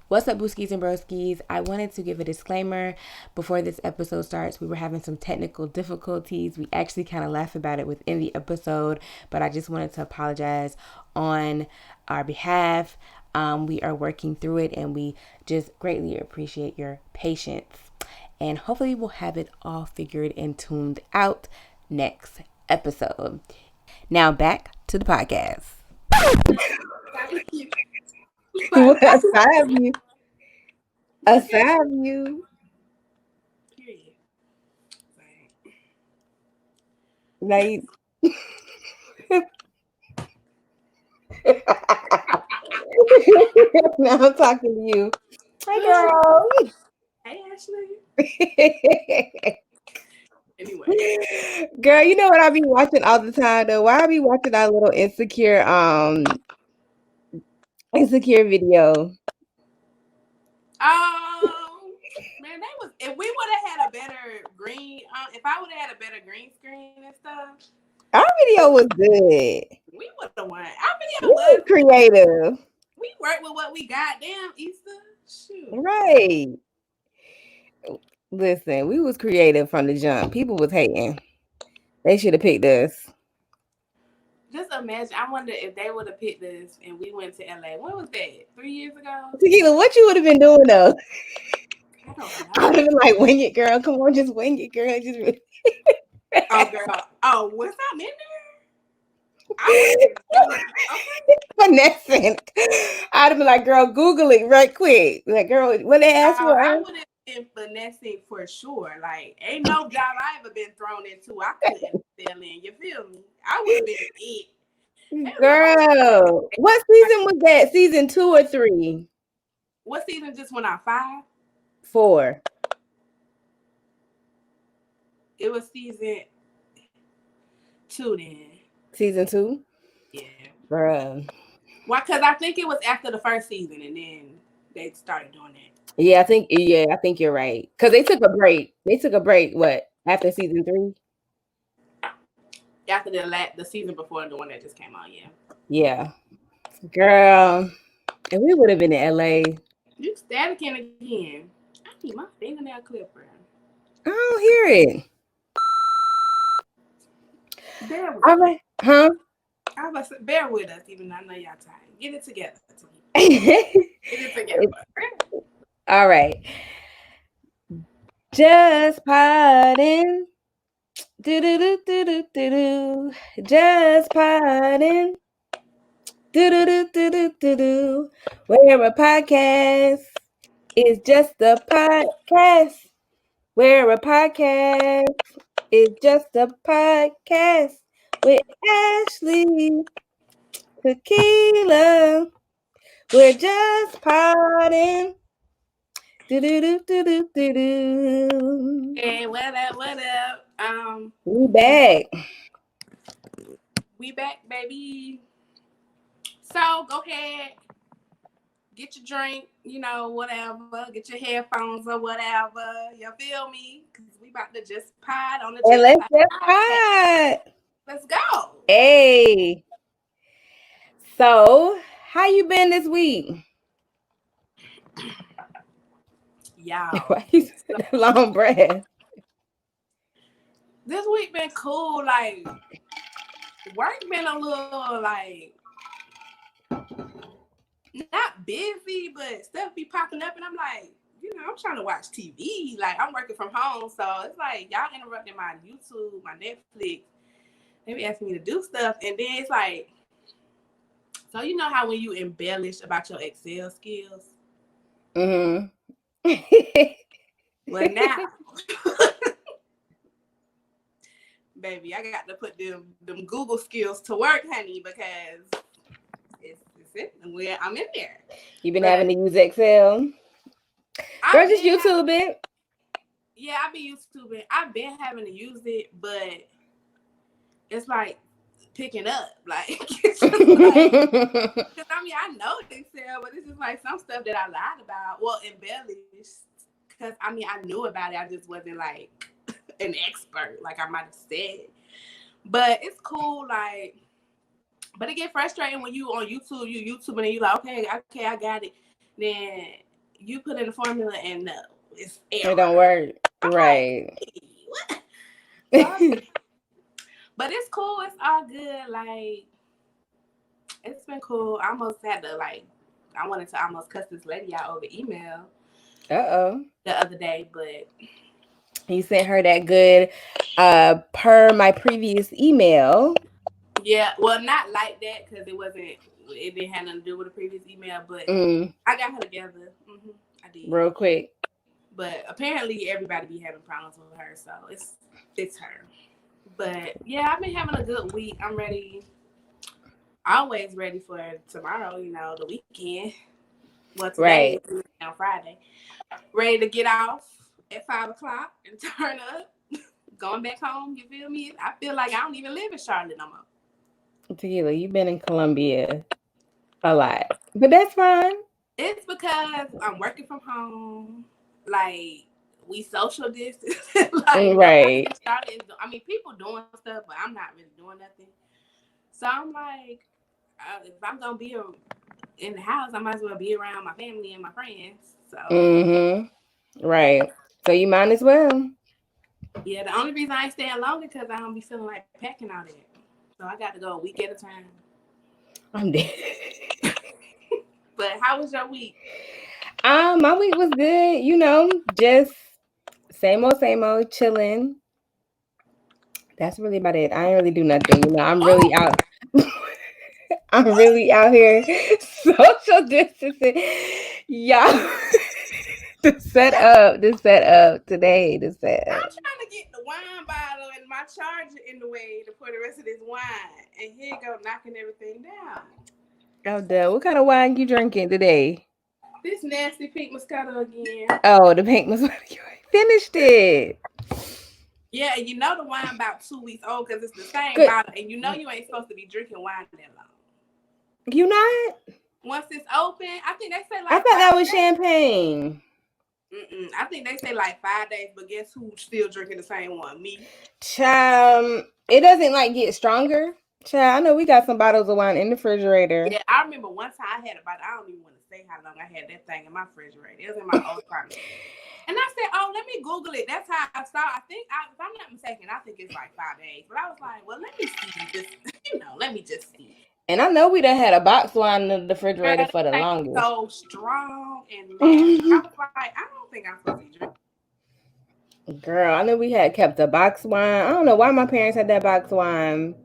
What's up, Booskies and Broskies? I wanted to give a disclaimer before this episode starts. We were having some technical difficulties. We actually kind of laughed about it within the episode, but I just wanted to apologize on our behalf. We are working through it, and we just greatly appreciate your patience. And hopefully, we'll have it all figured and tuned out next episode. Now, back to the podcast. What aside you? Aside you. Period. Like now I'm talking to you. Hi girl. Hey, Ashley. Anyway, Girl, you know what I be watching all the time though? Why I be watching that little insecure video? man, that was if we would have had a better green. If I would have had a better green screen and stuff, Our video was good. we would have won. Our We video was was. creative. We worked with what we got. Damn, Easter. Shoot. Right. Listen, we was creative from the jump. People was hating. They should have picked us. Just imagine. I wonder if they would have picked us and we went to LA. When was that? 3 years ago? Tequila, what you would have been doing though? I don't I know. would have been like, wing it, girl. Come on, just wing it, girl. Just Oh, girl. Oh, was I in there? I was finessing. I'd have been like, girl, Google it right quick. Like, girl, what they asked for? I would have been finessing for sure. Like, ain't no job I ever been thrown into. I couldn't fill in. You feel me? I would have been it. Girl, what season was that? Season 2 or 3? What season just went out? 5? 4. It was season 2 then. Season 2? Yeah. Bruh. Why? Because I think it was after the first season and then they started doing that. Yeah, I think you're right. Because they took a break. What? After season 3? After the season before the one that just came out, yeah. Yeah. Girl. And we would have been in LA. You staticking again. I need my fingernail clipper. I don't hear it. All right. Huh? I was bear with us, even though I know y'all tired. Get it together. Get it together. All right. Just poddin'. Do. Just poddin'. Do. Where a podcast is just a podcast. Where a podcast is just a podcast with Ashley, Tequila. We're just podding. Do. Hey, what up? We back. We back, baby. So go ahead, get your drink, whatever. Get your headphones or whatever. You feel me? Because we about to just pod on the And let's just pod. Let's go. Hey. So, how you been this week? Y'all. Why you said a long breath? This week been cool. Like, work been a little, like, not busy, but stuff be popping up. And I'm like, I'm trying to watch TV. Like, I'm working from home. So, it's like, y'all interrupting my YouTube, my Netflix. They be asking me to do stuff. And then it's like, so you know how when you embellish about your Excel skills? Mm-hmm. Well, now, baby, I got to put them Google skills to work, honey, because it's it. I'm in there. You been having to use Excel? Girl, just YouTube it. Yeah, I be YouTubing. I've been having to use it, but it's like picking up. Like, it's just like, because I know Excel, but it's just like some stuff that I lied about. Well, embellished. Because I knew about it. I just wasn't like an expert, like I might have said. But it's cool, like, but it get frustrating when you on YouTube, and you're like, okay, I got it. Then you put in the formula and no, it's error. It don't work. I'm Right. like, hey, what? So, but it's cool. It's all good. Like, it's been cool. I almost had to I wanted to almost cuss this lady out over email. The other day, but you sent her that good per my previous email. Yeah, well, not like that because it didn't have nothing to do with the previous email, but I got her together. I did. Real quick. But apparently everybody be having problems with her, so it's her. But yeah, I've been having a good week. I'm ready. Always ready for tomorrow, the weekend. Well, today is on Friday. Ready to get off at 5 o'clock and turn up. Going back home, you feel me? I feel like I don't even live in Charlotte no more. Tequila, you've been in Columbia a lot, but that's fine. It's because I'm working from home. Like, we social distance. Right. I mean, people doing stuff, but I'm not really doing nothing. So I'm like, if I'm gonna be in the house, I might as well be around my family and my friends. So. Right. So you might as well. Yeah, the only reason I ain't staying longer because I don't be feeling like packing all that. So I got to go a week at a time. I'm dead. But how was your week? My week was good. Just same old, chilling. That's really about it. I ain't really do nothing. I'm really out. I'm really out here social distancing. Y'all. The setup today. I'm trying to get the wine bottle and my charger in the way to pour the rest of this wine. And here you go, knocking everything down. Oh, duh. What kind of wine you drinking today? This nasty pink Moscato again. Oh, the pink Moscato. You finished it. Yeah, and the wine about 2 weeks old because it's the same bottle. And you ain't supposed to be drinking wine that long. You not? Once it's open, I think they say I thought that was champagne. I think they say 5 days, but guess who's still drinking the same one? Me. Child, it doesn't get stronger. Child, I know we got some bottles of wine in the refrigerator. Yeah, I remember one time I had a bottle. I don't even want to say how long I had that thing in my refrigerator. It was in my old apartment. And I said, oh, let me Google it. That's how I saw. I think, if I'm not mistaken, I think it's 5 days. But I was like, well, let me see. Let me just see. And I know we done had a box wine in the refrigerator for the longest. So strong and nasty. I was like, I don't think I'm supposed to be drinking. Girl, I know we had kept a box wine. I don't know why my parents had that box wine.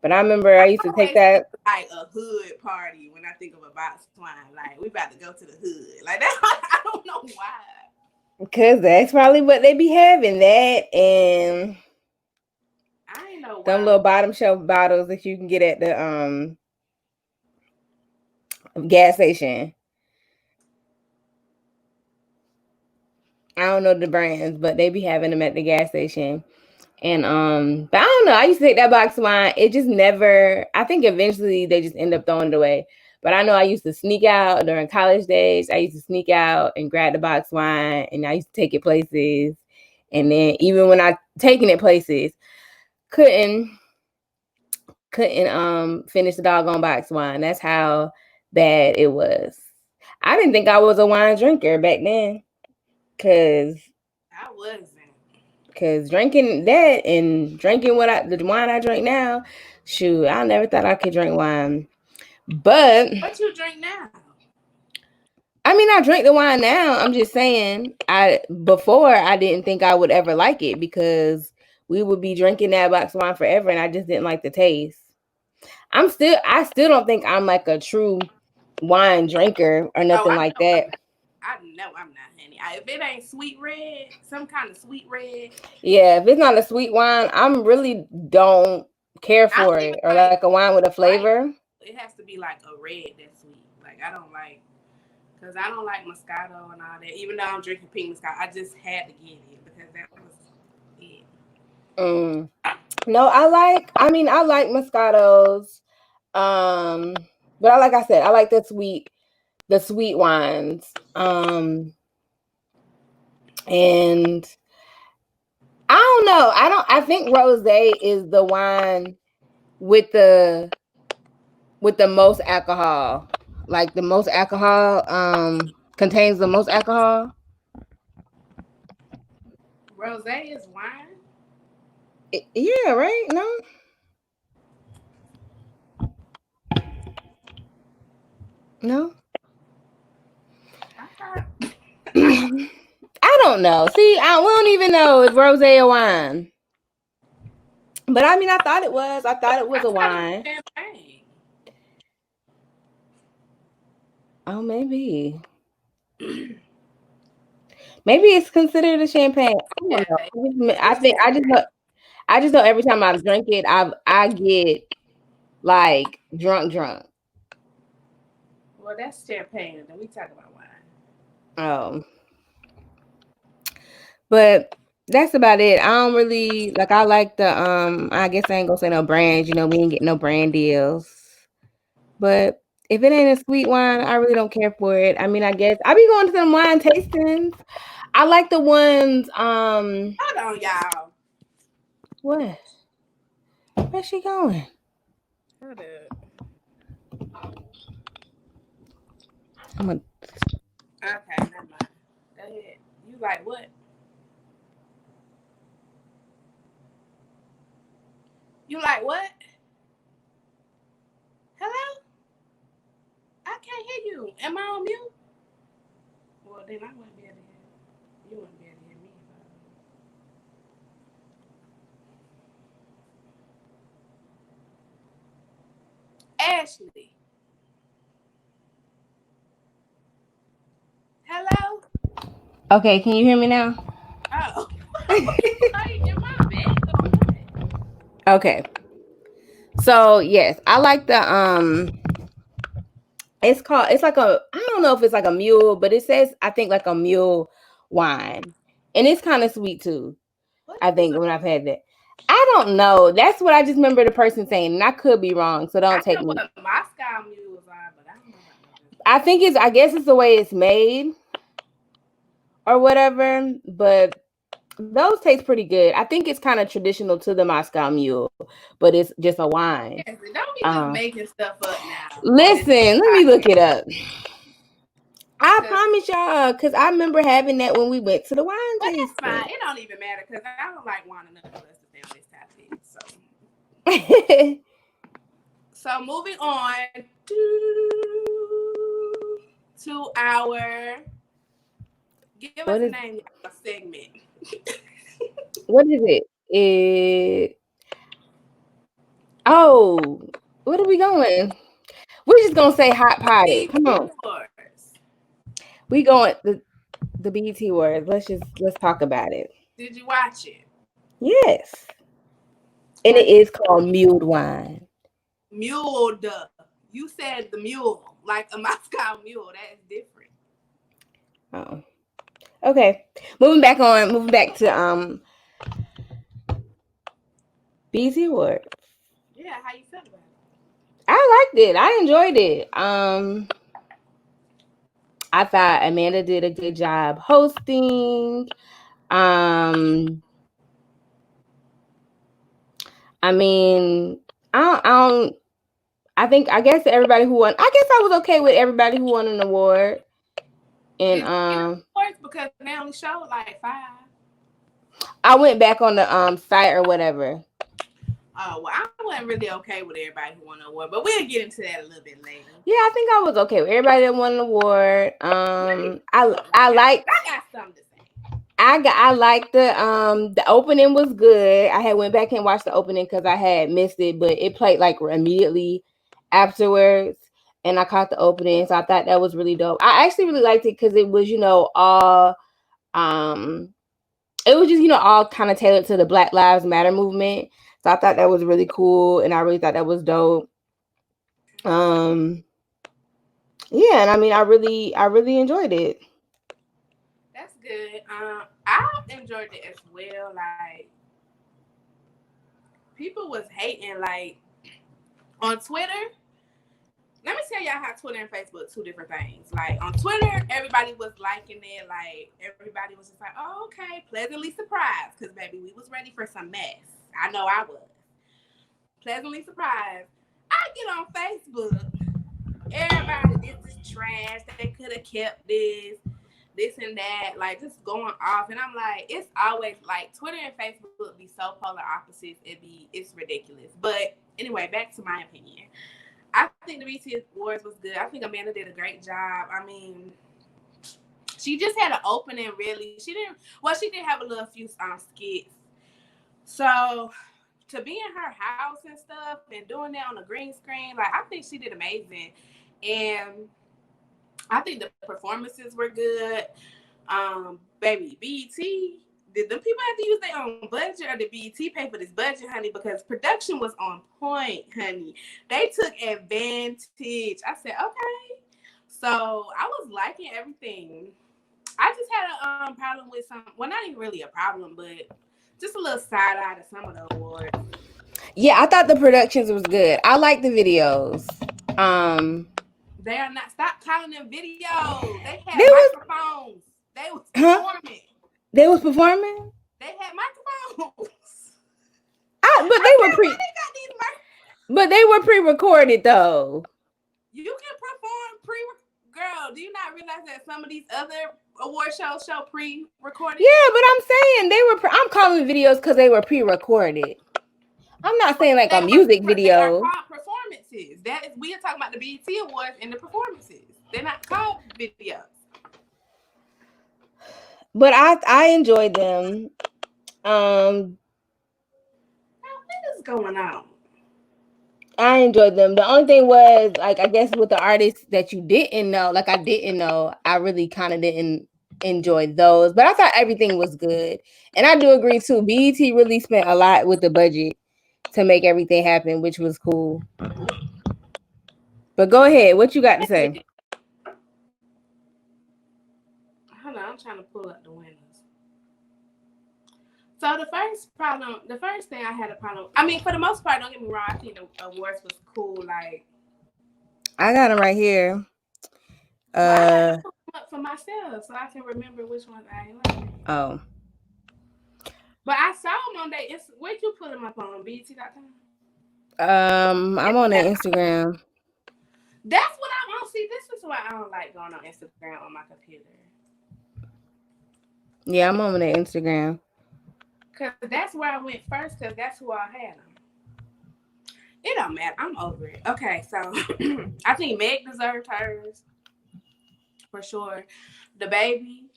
But I remember I used to take that. Like a hood party when I think of a box wine. Like, we about to go to the hood. Like, that, I don't know why. Because that's probably what they be having. That and I ain't know why. Them little bottom shelf bottles that you can get at the gas station. I don't know the brands, but they be having them at the gas station. And but I don't know. I used to take that box of wine. It just never. I think eventually they just end up throwing it away. But I know I used to sneak out during college days. I used to sneak out and grab the box wine, and I used to take it places. And then even when I taking it places, couldn't finish the doggone box wine. That's how bad it was. I didn't think I was a wine drinker back then, cause I wasn't. Cause drinking that and drinking the wine I drink now, shoot, I never thought I could drink wine. But what you drink now? I mean, I drink the wine now. I'm just saying, before I didn't think I would ever like it because we would be drinking that box of wine forever, and I just didn't like the taste. I still don't think I'm like a true wine drinker or nothing like that. I know I'm not, honey. If it ain't sweet red, some kind of sweet red. Yeah, if it's not a sweet wine, I really don't care for it. Or like a wine with a flavor. It has to be like a red that's sweet. Like, I don't like, because I don't like Moscato and all that. Even though I'm drinking pink Moscato, I just had to get it because that was it. No, I like Moscatos. But like I said, I like the sweet wines. And I don't know. I think rosé is the wine with the most alcohol. Like the most alcohol. contains the most alcohol? Rosé is wine. Yeah, right? No? No? I thought. I don't know. See, we don't even know if rosé or wine. But I mean, I thought it was. I thought it was a wine. Champagne. Oh, maybe. Maybe it's considered a champagne. I don't Yeah. know. I think I just know every time I drink it, I get like drunk. Well, that's champagne. Then we talk about wine. Oh, but that's about it. I don't really like. I like the I guess I ain't gonna say no brands. You know, we ain't getting no brand deals. But if it ain't a sweet wine, I really don't care for it. I mean, I guess I be going to some wine tastings. I like the ones. Hold on, y'all. What? Where's she going? Hold up. I'm a, Okay, never mind. Go ahead. You like what? You like what? Hello? I can't hear you. Am I on mute? Well, then I wouldn't be able to hear you. You wouldn't be able to hear me. Ashley. Hello? okay, can you hear me now? Oh. Like, am I back or what? Okay. So yes, I like the it's like I don't know if it's like a mule, but it says I think like a mule wine. And it's kind of sweet too. What I is think when I've had that. I don't know. That's what I just remember the person saying, and I could be wrong, so I don't know take me. what Moscow mules are, but I don't know about no I guess it's the way it's made or whatever, but those taste pretty good. I think it's kind of traditional to the Moscow Mule, but it's just a wine. Yes, don't be just making stuff up now on this Listen, let me look it up. I Cause, promise y'all, because I remember having that when we went to the wine but that's tasting. fine. It don't even matter because I don't like wine enough for us to stay on this topic. So moving on to our give us a name segment. What is it? Oh, what are we going? We're just gonna say hot potted. Come on. We going the BT words. Let's talk about it. Did you watch it? Yes. And it is called mulled wine. Mulled. You said the mule, like a Moscow mule. That is different. Oh. Okay. Moving back to BT words. Yeah, how you feel about it? I liked it. I enjoyed it. I thought Amanda did a good job hosting. I mean, I guess everybody who won. I guess I was okay with everybody who won an award. And awards because they only showed like 5. I went back on the site or whatever. Oh well, I wasn't really okay with everybody who won an award, but we'll get into that a little bit later. Yeah, I think I was okay with everybody that won an award. I liked. I got something to say. I liked the opening was good. I had went back and watched the opening because I had missed it, but it played like immediately afterwards, and I caught the opening, so I thought that was really dope. I actually really liked it because it was all it was just all kind of tailored to the Black Lives Matter movement. So I thought that was really cool, and I really thought that was dope. Yeah, and I mean, I really enjoyed it. That's good. I enjoyed it as well. Like people was hating like on Twitter. Let me tell y'all how Twitter and Facebook 2 different things. Like on Twitter, everybody was liking it. Like everybody was just like, "Oh, okay," pleasantly surprised because baby, we was ready for some mess. I know I was pleasantly surprised. I get on Facebook everybody, this is trash. They could have kept this and that, like just going off. And I'm like, it's always like Twitter and Facebook be so polar opposites. It's ridiculous. But anyway, back to my opinion. I think the BT Awards was good. I think Amanda did a great job. I mean, she just had an opening. Really, she did have a little few skits. So to be in her house and stuff and doing that on a green screen, like I think she did amazing. And I think the performances were good. Baby, BET, did the people have to use their own budget or did BET pay for this budget, honey? Because production was on point, honey. They took advantage. I said, okay. So I was liking everything. I just had a problem with well, not even really a problem, but just a little side eye to some of the awards. Yeah, I thought the productions was good. I like the videos. They are not. Stop calling them videos. They had microphones. They was performing. They was performing. They had microphones. But they were pre-recorded though. You can perform girl. Do you not realize that some of these other award shows show pre-recorded? Yeah, but I'm saying they were. I'm calling videos because they were pre-recorded. I'm not saying like a music video. They are called performances. We are talking about the BET Awards and the performances. They're not called videos. But I enjoyed them. What is going on? I enjoyed them. The only thing was, like, I guess with the artists that you didn't know, like I didn't know, I really kind of didn't enjoy those. But I thought everything was good. And I do agree too. BET really spent a lot with the budget to make everything happen, which was cool. But go ahead. What you got to say? Hold on, I'm trying to pull up the winners. So the first thing I had a problem. I mean, for the most part, don't get me wrong. I think the awards was cool. Like, I got them right here. I had to pull them up for myself so I can remember which ones I like. Oh. But I saw them on there. Where'd you put them up on? BET.com? I'm on their Instagram. That's what I want to see. This is why I don't like going on Instagram on my computer. Yeah, I'm on their Instagram. Because that's where I went first, because that's who I had them. It don't matter. I'm over it. Okay, so I think Meg deserved hers. For sure. The Baby.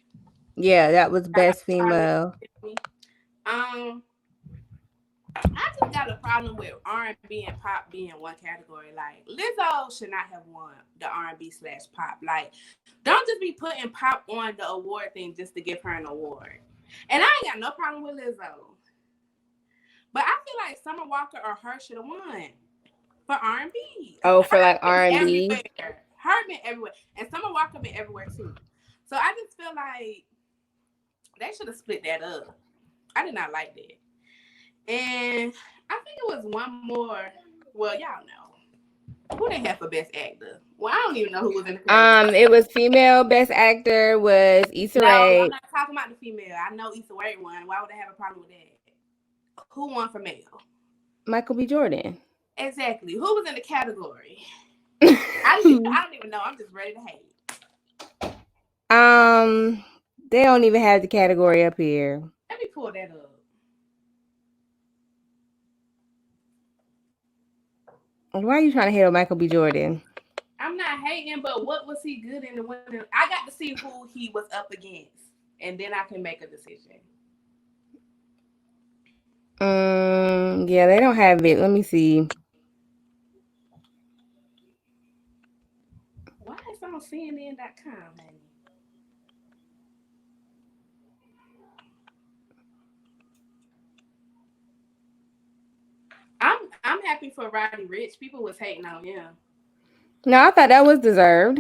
Yeah, that was best female. I just got a problem with R&B and pop being one category. Like, Lizzo should not have won the R&B/pop. Like, don't just be putting pop on the award thing just to give her an award. And I ain't got no problem with Lizzo. But I feel like Summer Walker or her should have won for R&B. Oh, for like R&B? Her been everywhere. And Summer Walker been everywhere too. So I just feel like they should have split that up. I did not like that. And I think it was one more. Well, y'all know. Who they have for Best Actor? Well, I don't even know who was in the category. It was female Best Actor was Issa Rae. No, I'm not talking about the female. I know Issa Rae won. Why would they have a problem with that? Who won for male? Michael B. Jordan. Exactly. Who was in the category? I don't even know. I'm just ready to hate. They don't even have the category up here. Let me pull that up. Why are you trying to hate on Michael B. Jordan? I'm not hating, but what was he good in the winner? I got to see who he was up against, and then I can make a decision. Yeah, they don't have it. Let me see. Why is it on CNN.com, honey? I'm happy for Roddy Ricch. People was hating on him. No, I thought that was deserved.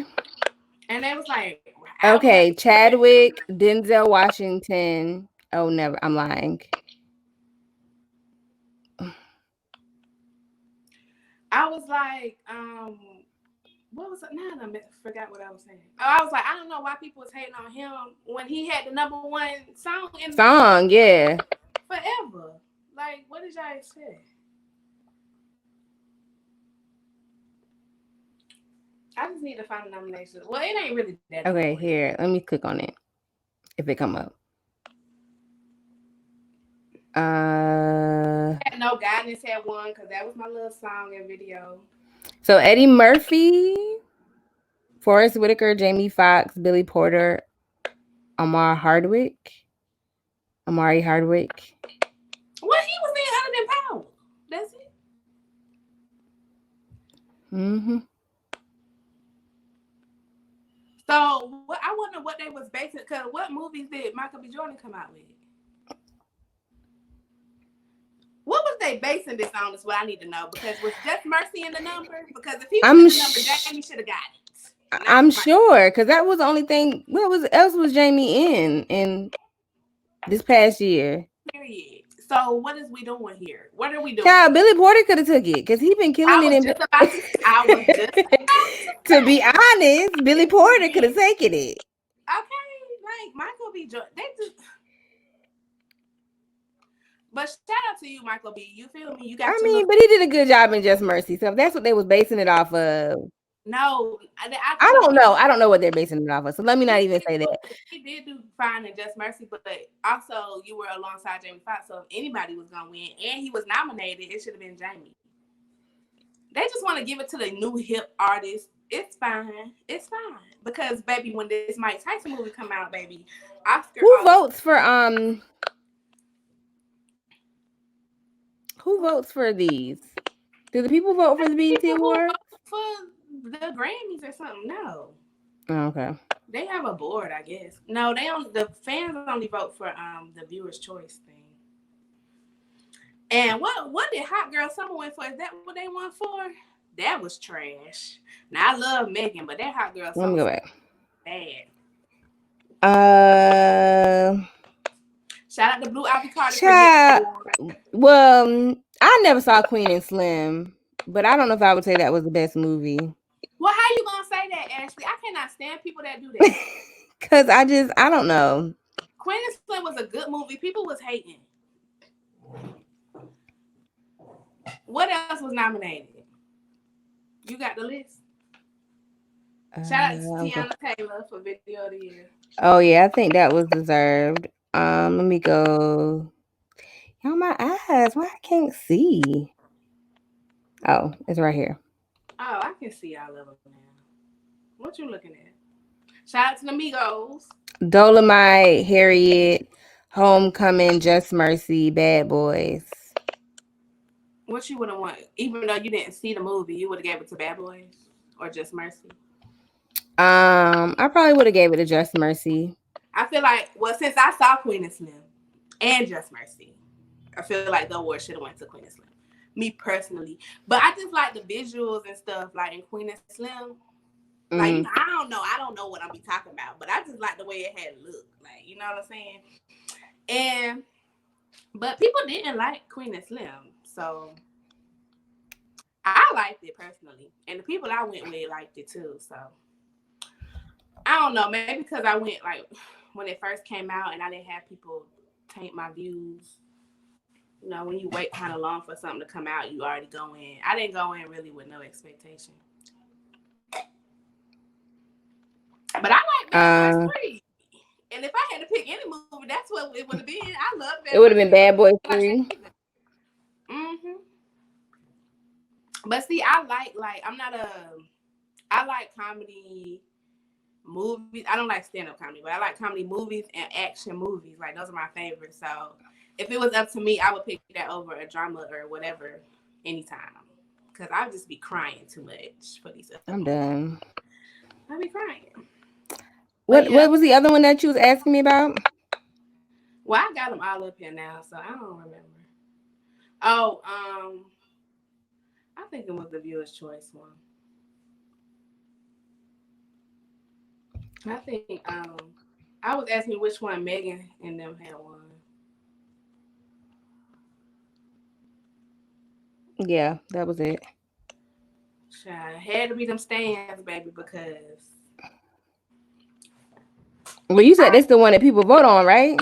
And they was like, okay, Chadwick, Denzel Washington. Oh, never. I'm lying. I was like, what was it? Now I forgot what I was saying. Oh, I was like, I don't know why people was hating on him when he had the #1 song. Yeah. Forever. Like, what did y'all expect? I just need to find a nomination. Well, it ain't really that. Okay, here. Let me click on it. If it come up. No Guidance had one because that was my little song and video. So Eddie Murphy, Forrest Whitaker, Jamie Foxx, Billy Porter, Amari Hardwick. What he was in Other Than Power. That's it. So I wonder what they was basing. Cause what movies did Michael B. Jordan come out with? What was they basing this on? Is what I need to know. Because was Just Mercy in the number? Because if he was in the number, Jamie should have got it. I'm sure, because that was the only thing. What else was Jamie in this past year? Period. So what is we doing here? What are we doing? Child, Billy Porter could have took it because he been killing it. I was just to be honest, Billy Porter could have taken it. Okay, like Michael B. Jordan, they just. But shout out to you, Michael B. You feel me? You got. But he did a good job in Just Mercy. So if that's what they was basing it off of. No, I don't know. I don't know what they're basing it off of. So let me not even say that. He did do fine in Just Mercy, but also you were alongside Jamie Foxx. So if anybody was gonna win and he was nominated, it should have been Jamie. They just want to give it to the new hip artist. It's fine. It's fine. Because baby, when this Mike Tyson movie come out, baby, Oscar. Who votes for these? Do the people vote for the BET Awards? For the Grammys or something? No. Oh, okay. They have a board, I guess. No, they don't. The fans only vote for the viewer's choice thing. And what did Hot Girl Summer win for? Is that what they won for? That was trash. Now I love Megan, but that Hot Girl Summer. Let me go back. Bad. Shout out to Blue Ivy Carter. Well, I never saw Queen and Slim, but I don't know if I would say that was the best movie. Well, how you gonna say that, Ashley? I cannot stand people that do that. Cause I don't know. Queen and Slim was a good movie. People was hating. What else was nominated? You got the list. Shout out to Tiana Taylor for Video of the Year. Oh yeah, I think that was deserved. Let me go. Y'all, my eyes. Why I can't see? Oh, it's right here. Oh, I can see all of them now. What you looking at? Shout out to the Migos. Dolomite, Harriet, Homecoming, Just Mercy, Bad Boys. What you would have wanted, even though you didn't see the movie, you would have gave it to Bad Boys or Just Mercy? I probably would have gave it to Just Mercy. I feel like, well, since I saw Queen and Slim and Just Mercy, I feel like the award should have went to Queen and Slim. Me personally. But I just like the visuals and stuff, like in Queen and Slim. Like, I don't know what I'm be talking about, but I just like the way it had looked. Like, you know what I'm saying? But people didn't like Queen and Slim. So I liked it personally. And the people I went with liked it too. So I don't know. Maybe because I went like when it first came out and I didn't have people taint my views. You know, when you wait kind of long for something to come out, you already go in. I didn't go in really with no expectation. But I like Bad Boys 3. And if I had to pick any movie, that's what it would have been. I love Bad Boys. It would have been Bad Boys 3. But see, I like comedy movies. I don't like stand-up comedy, but I like comedy movies and action movies. Like, those are my favorites. So if it was up to me, I would pick that over a drama or whatever anytime. Because I would just be crying too much for these. I'm done. I'd be crying. What was the other one that you was asking me about? Well, I got them all up here now, so I don't remember. Oh, I think it was the viewer's choice one. I think I was asking which one Megan and them had won. Yeah, that was it. Child, it had to be them stands, baby, because. Well, you said that's the one that people vote on, right?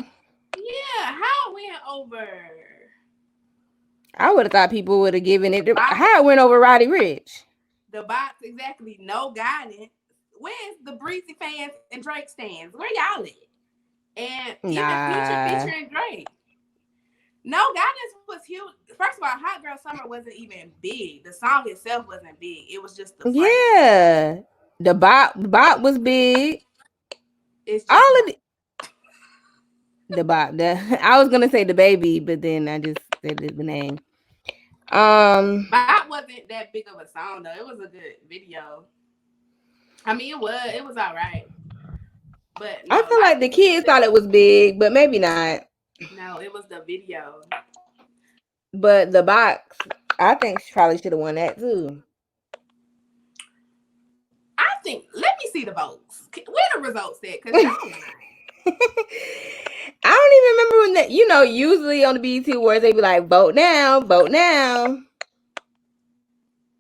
Yeah, how it went over? I would have thought people would have given it. How it went over Roddy Ricch? The box, exactly. No guidance. Where's the Breezy fans and Drake stands? Where y'all at? And even Future featuring Drake. No guidance was huge. First of all, Hot Girl Summer wasn't even big. The song itself wasn't big. It was just the phrase. Yeah. The bop was big. It's just all of the bop. I was gonna say the baby, but then I just said the name. Bop wasn't that big of a song though. It was a good video. I mean, it was all right. But no, I feel like the kids thought it was big, but maybe not. No, it was the video. But the box, I think she probably should have won that too. I think. Let me see the votes. Where the results at? Because I don't even remember when that. You know, usually on the BET Awards they be like, "Vote now, vote now."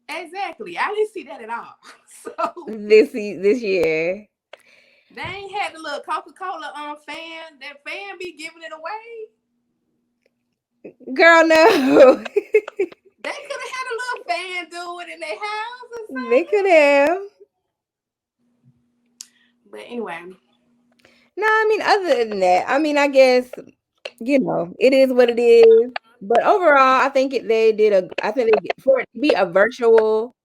Exactly. I didn't see that at all. So this year, they ain't had the little Coca-Cola fan. That fan be giving it away. Girl, no. They could have had a little fan do it in their house or something. They could have. But anyway. No, I mean, other than that, I mean, I guess, you know, it is what it is. But overall, I think they did for it to be a virtual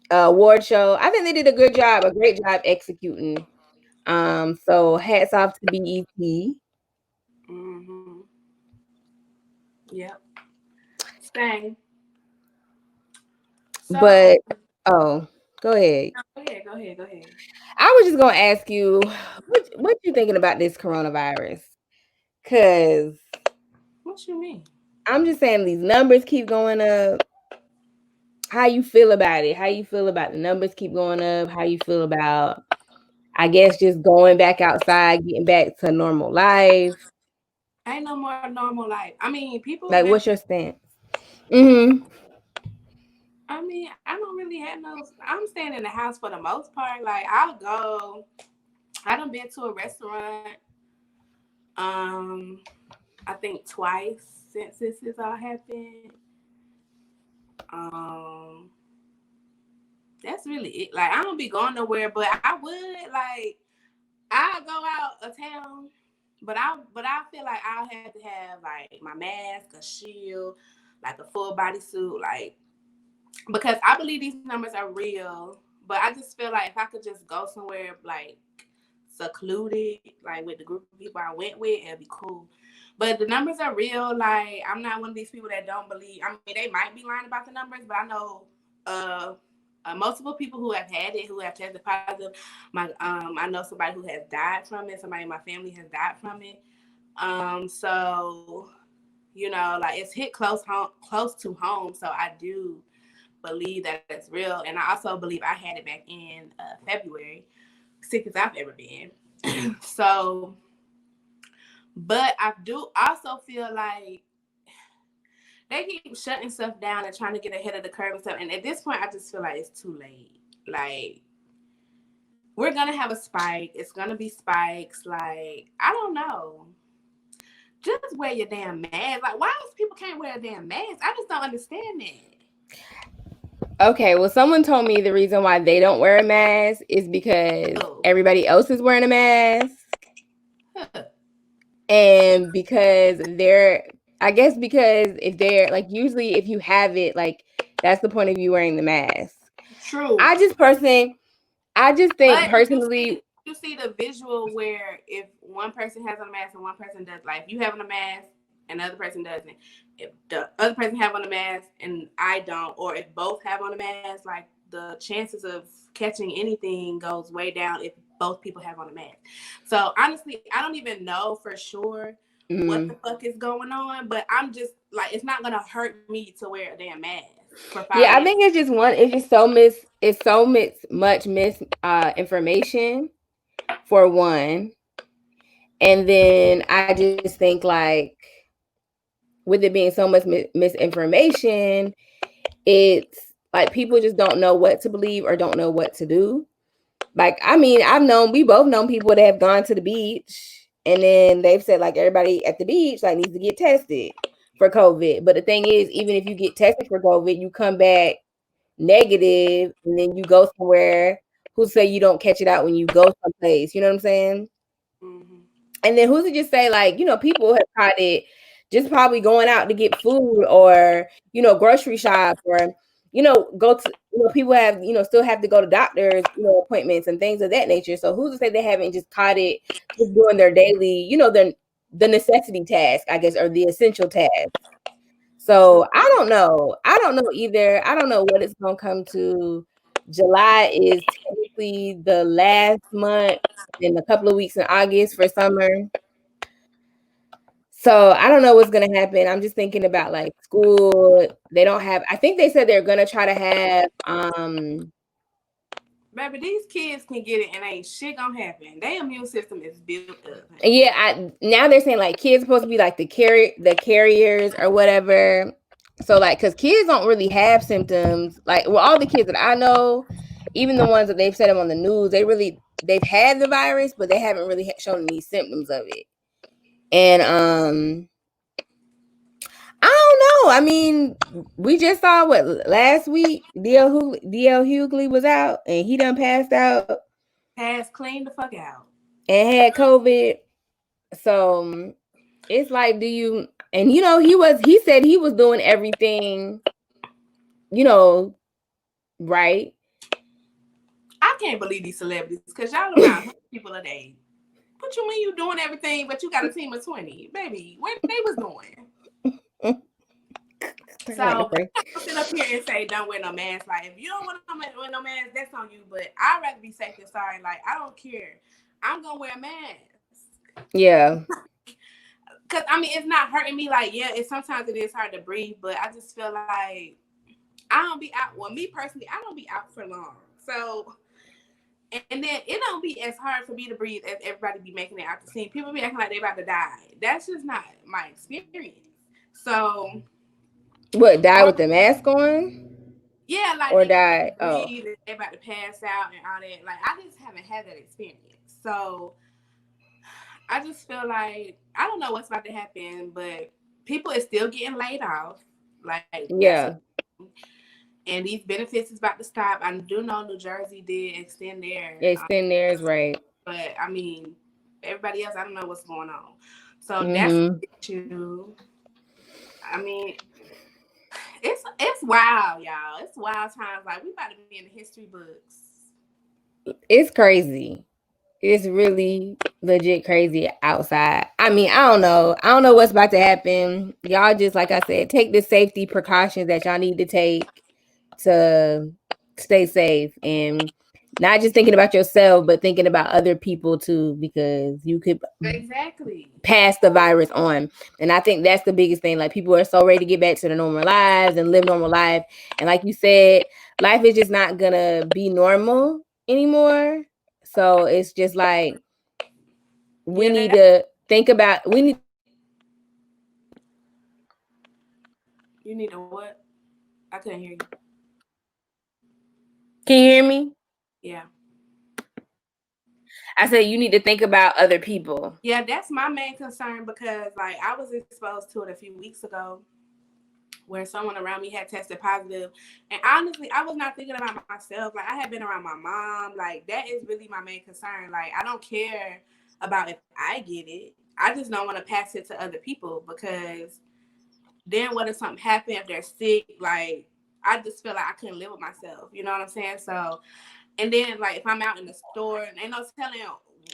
award show, I think they did a great job executing. So hats off to BET. Mm-hmm. Yep. Same. So, but go ahead. Go ahead. I was just gonna ask you, what you thinking about this coronavirus? Cause what you mean? I'm just saying these numbers keep going up. How you feel about it? How you feel about the numbers keep going up? How you feel about, I guess, just going back outside, getting back to normal life? Ain't no more normal life. I mean, people like, what's your stance? Mm-hmm. I mean, I don't really have I'm staying in the house for the most part. Like, I'll go. I done been to a restaurant. I think twice since this all happened. That's really it. Like, I don't be going nowhere, but I would I'll go out of town. But I feel like I'll have to have like my mask, a shield, like a full body suit, like, because I believe these numbers are real. But I just feel like if I could just go somewhere like secluded, like with the group of people I went with, it'd be cool. But the numbers are real. Like, I'm not one of these people that don't believe. I mean, they might be lying about the numbers, but I know multiple people who have had it, who have tested positive. I know somebody who has died from it. Somebody in my family has died from it. So, you know, like, it's hit close to home. So I do believe that it's real. And I also believe I had it back in February, sickest I've ever been. So, but I do also feel like they keep shutting stuff down and trying to get ahead of the curve and stuff. And at this point, I just feel like it's too late. Like, we're going to have a spike. It's going to be spikes. Like, I don't know. Just wear your damn mask. Like, why else people can't wear a damn mask? I just don't understand that. Okay, well, someone told me the reason why they don't wear a mask is because everybody else is wearing a mask. And because if they're like, usually if you have it, like, that's the point of you wearing the mask. True. I just think personally, you see the visual where if one person has on a mask and one person does, like, if you have on a mask and the other person doesn't, if the other person have on a mask and I don't, or if both have on a mask, like, the chances of catching anything goes way down if both people have on a mask. So honestly, I don't even know for sure what the fuck is going on, but I'm just like, it's not gonna hurt me to wear a damn mask for 5 minutes. I think it's just so much information for one, and then I just think, like, with it being so much misinformation, it's like people just don't know what to believe or don't know what to do. Like, I mean, we both known people that have gone to the beach and then they've said, like, everybody at the beach, like, needs to get tested for COVID. But the thing is, even if you get tested for COVID, you come back negative, and then you go somewhere. Who say you don't catch it out when you go someplace? You know what I'm saying? Mm-hmm. And then who's to just say, like, you know, people have caught it just probably going out to get food, or, you know, grocery shop, or, you know, go to, you know, people have, you know, still have to go to doctors, you know, appointments and things of that nature. So who's to say they haven't just caught it just doing their daily, you know, the necessity task, I guess, or the essential task. So I don't know. I don't know either. I don't know what it's gonna come to. July is technically the last month, in a couple of weeks in August for summer. So I don't know what's gonna happen. I'm just thinking about like school. They don't have. I think they said they're gonna try to have. Baby, these kids can get it and ain't shit gonna happen. Their immune system is built up. Yeah, now they're saying like kids supposed to be like the carriers or whatever. So like, because kids don't really have symptoms. Like, well, all the kids that I know, even the ones that they've said them on the news, they've had the virus, but they haven't really shown any symptoms of it. And I don't know. I mean, we just saw what last week. DL Hughley was out, and he done passed out. Passed clean the fuck out. And had COVID. So it's like, do you? And you know, he said he was doing everything, you know, right. I can't believe these celebrities, because y'all around 100 people a day. What you mean you doing everything, but you got a team of 20? Baby, what they was doing? So I'm sitting up here and say don't wear no mask. Like, if you don't want to wear no mask, that's on you. But I'd rather be safe than sorry. Like, I don't care. I'm gonna wear a mask. Yeah. Cause I mean, it's not hurting me. Like, yeah, sometimes it is hard to breathe, but I just feel like I don't be out. Well, me personally, I don't be out for long. So, and then it don't be as hard for me to breathe as everybody be making it out the scene. People be acting like they about to die. That's just not my experience. So, what, die with the mask on? Yeah, like or they die. breathe, and they about to pass out and all that. Like, I just haven't had that experience. So I just feel like I don't know what's about to happen, but people is still getting laid off. Like, yeah. And these benefits is about to stop. I do know New Jersey did extend theirs, right? But I mean, everybody else, I don't know what's going on. So that's Mm-hmm. the issue. I mean, it's wild, y'all. It's wild times. Like, we about to be in the history books. It's crazy. It's really legit crazy outside. I mean, I don't know. I don't know what's about to happen. Y'all just, like I said, take the safety precautions that y'all need to take to stay safe, and not just thinking about yourself, but thinking about other people too, because you could exactly pass the virus on. And I think that's the biggest thing. Like, people are so ready to get back to their normal lives and live normal life. And like you said, life is just not gonna be normal anymore. So it's just like, we need to think about, you need to what? I couldn't hear you. Can you hear me? Yeah. I said you need to think about other people. Yeah, that's my main concern, because like, I was exposed to it a few weeks ago where someone around me had tested positive. And honestly, I was not thinking about myself. Like, I had been around my mom. Like, that is really my main concern. Like, I don't care about if I get it. I just don't want to pass it to other people, because then what if something happened, if they're sick? Like, I just feel like I couldn't live with myself. You know what I'm saying? So, and then, like, if I'm out in the store, and ain't no telling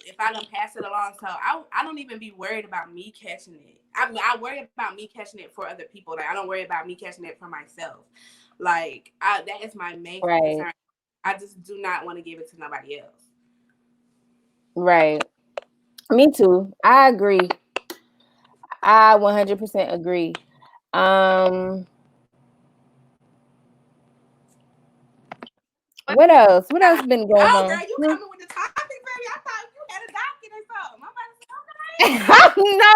if I don't pass it along. So I don't even be worried about me catching it. I worry about me catching it for other people. Like, I don't worry about me catching it for myself. Like, that is my main concern. I just do not want to give it to nobody else. Right. Me too. I agree. I 100% agree. What else? What else been going on? Oh, girl, you coming with the topic, baby? I thought you had a docket or something. I'm about to say, okay. No,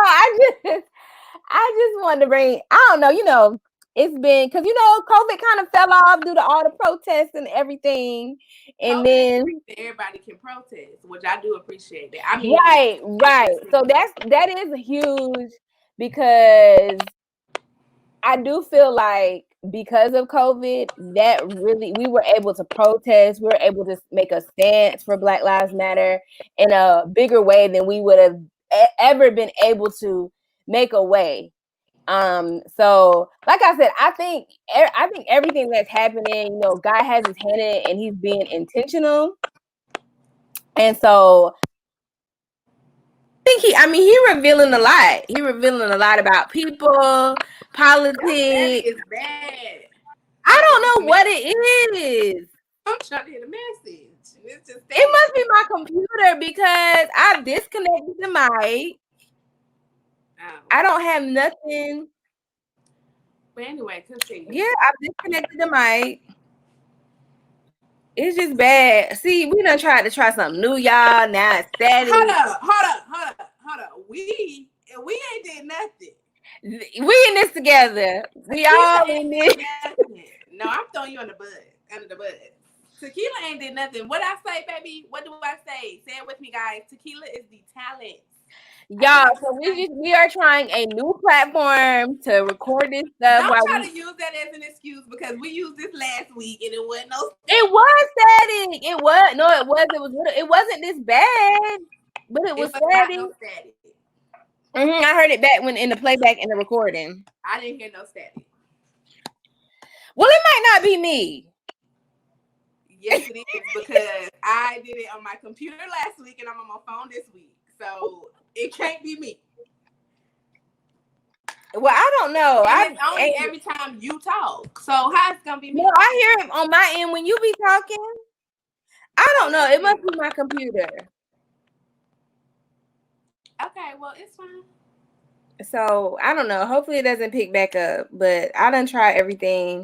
I just wanted to bring, I don't know, you know, it's been, because, you know, COVID kind of fell off due to all the protests and everything. And then everybody can protest, which I do appreciate that. I mean, right. So that is huge, because I do feel like because of COVID, that really we were able to protest, we were able to make a stance for Black Lives Matter in a bigger way than we would have ever been able to make a way. So like I said, I think everything that's happening, God has his hand in it and he's being intentional. And so I think he revealing a lot. He revealing a lot about people, politics. It's bad. I don't know what it is. I'm trying to hit a message. It's just it must be my computer because I've disconnected the mic. I don't have nothing. But anyway, continue. Yeah, I've disconnected the mic. It's just bad. See, we done tried to try something new, y'all. Now it's static. Hold up. We ain't did nothing. We in this together. We all in this. No, I'm throwing you under the bus. Tequila ain't did nothing. What I say, baby? What do I say? Say it with me, guys. Tequila is the talent. Y'all, so we are trying a new platform to record this stuff. Don't try to use that as an excuse because we used this last week and it wasn't no. It was static. It was no, it was. It was. It wasn't this bad, but it was static. No static. I heard it back when in the playback and the recording. I didn't hear no static. Well, it might not be me. Yes, it is because I did it on my computer last week and I'm on my phone this week, so it can't be me. Well, I don't know. It's only every time you talk, so how it's gonna be me? No, I hear it on my end when you be talking. I don't know. It must be my computer. Okay, well, it's fine. So I don't know. Hopefully it doesn't pick back up. But I done tried everything,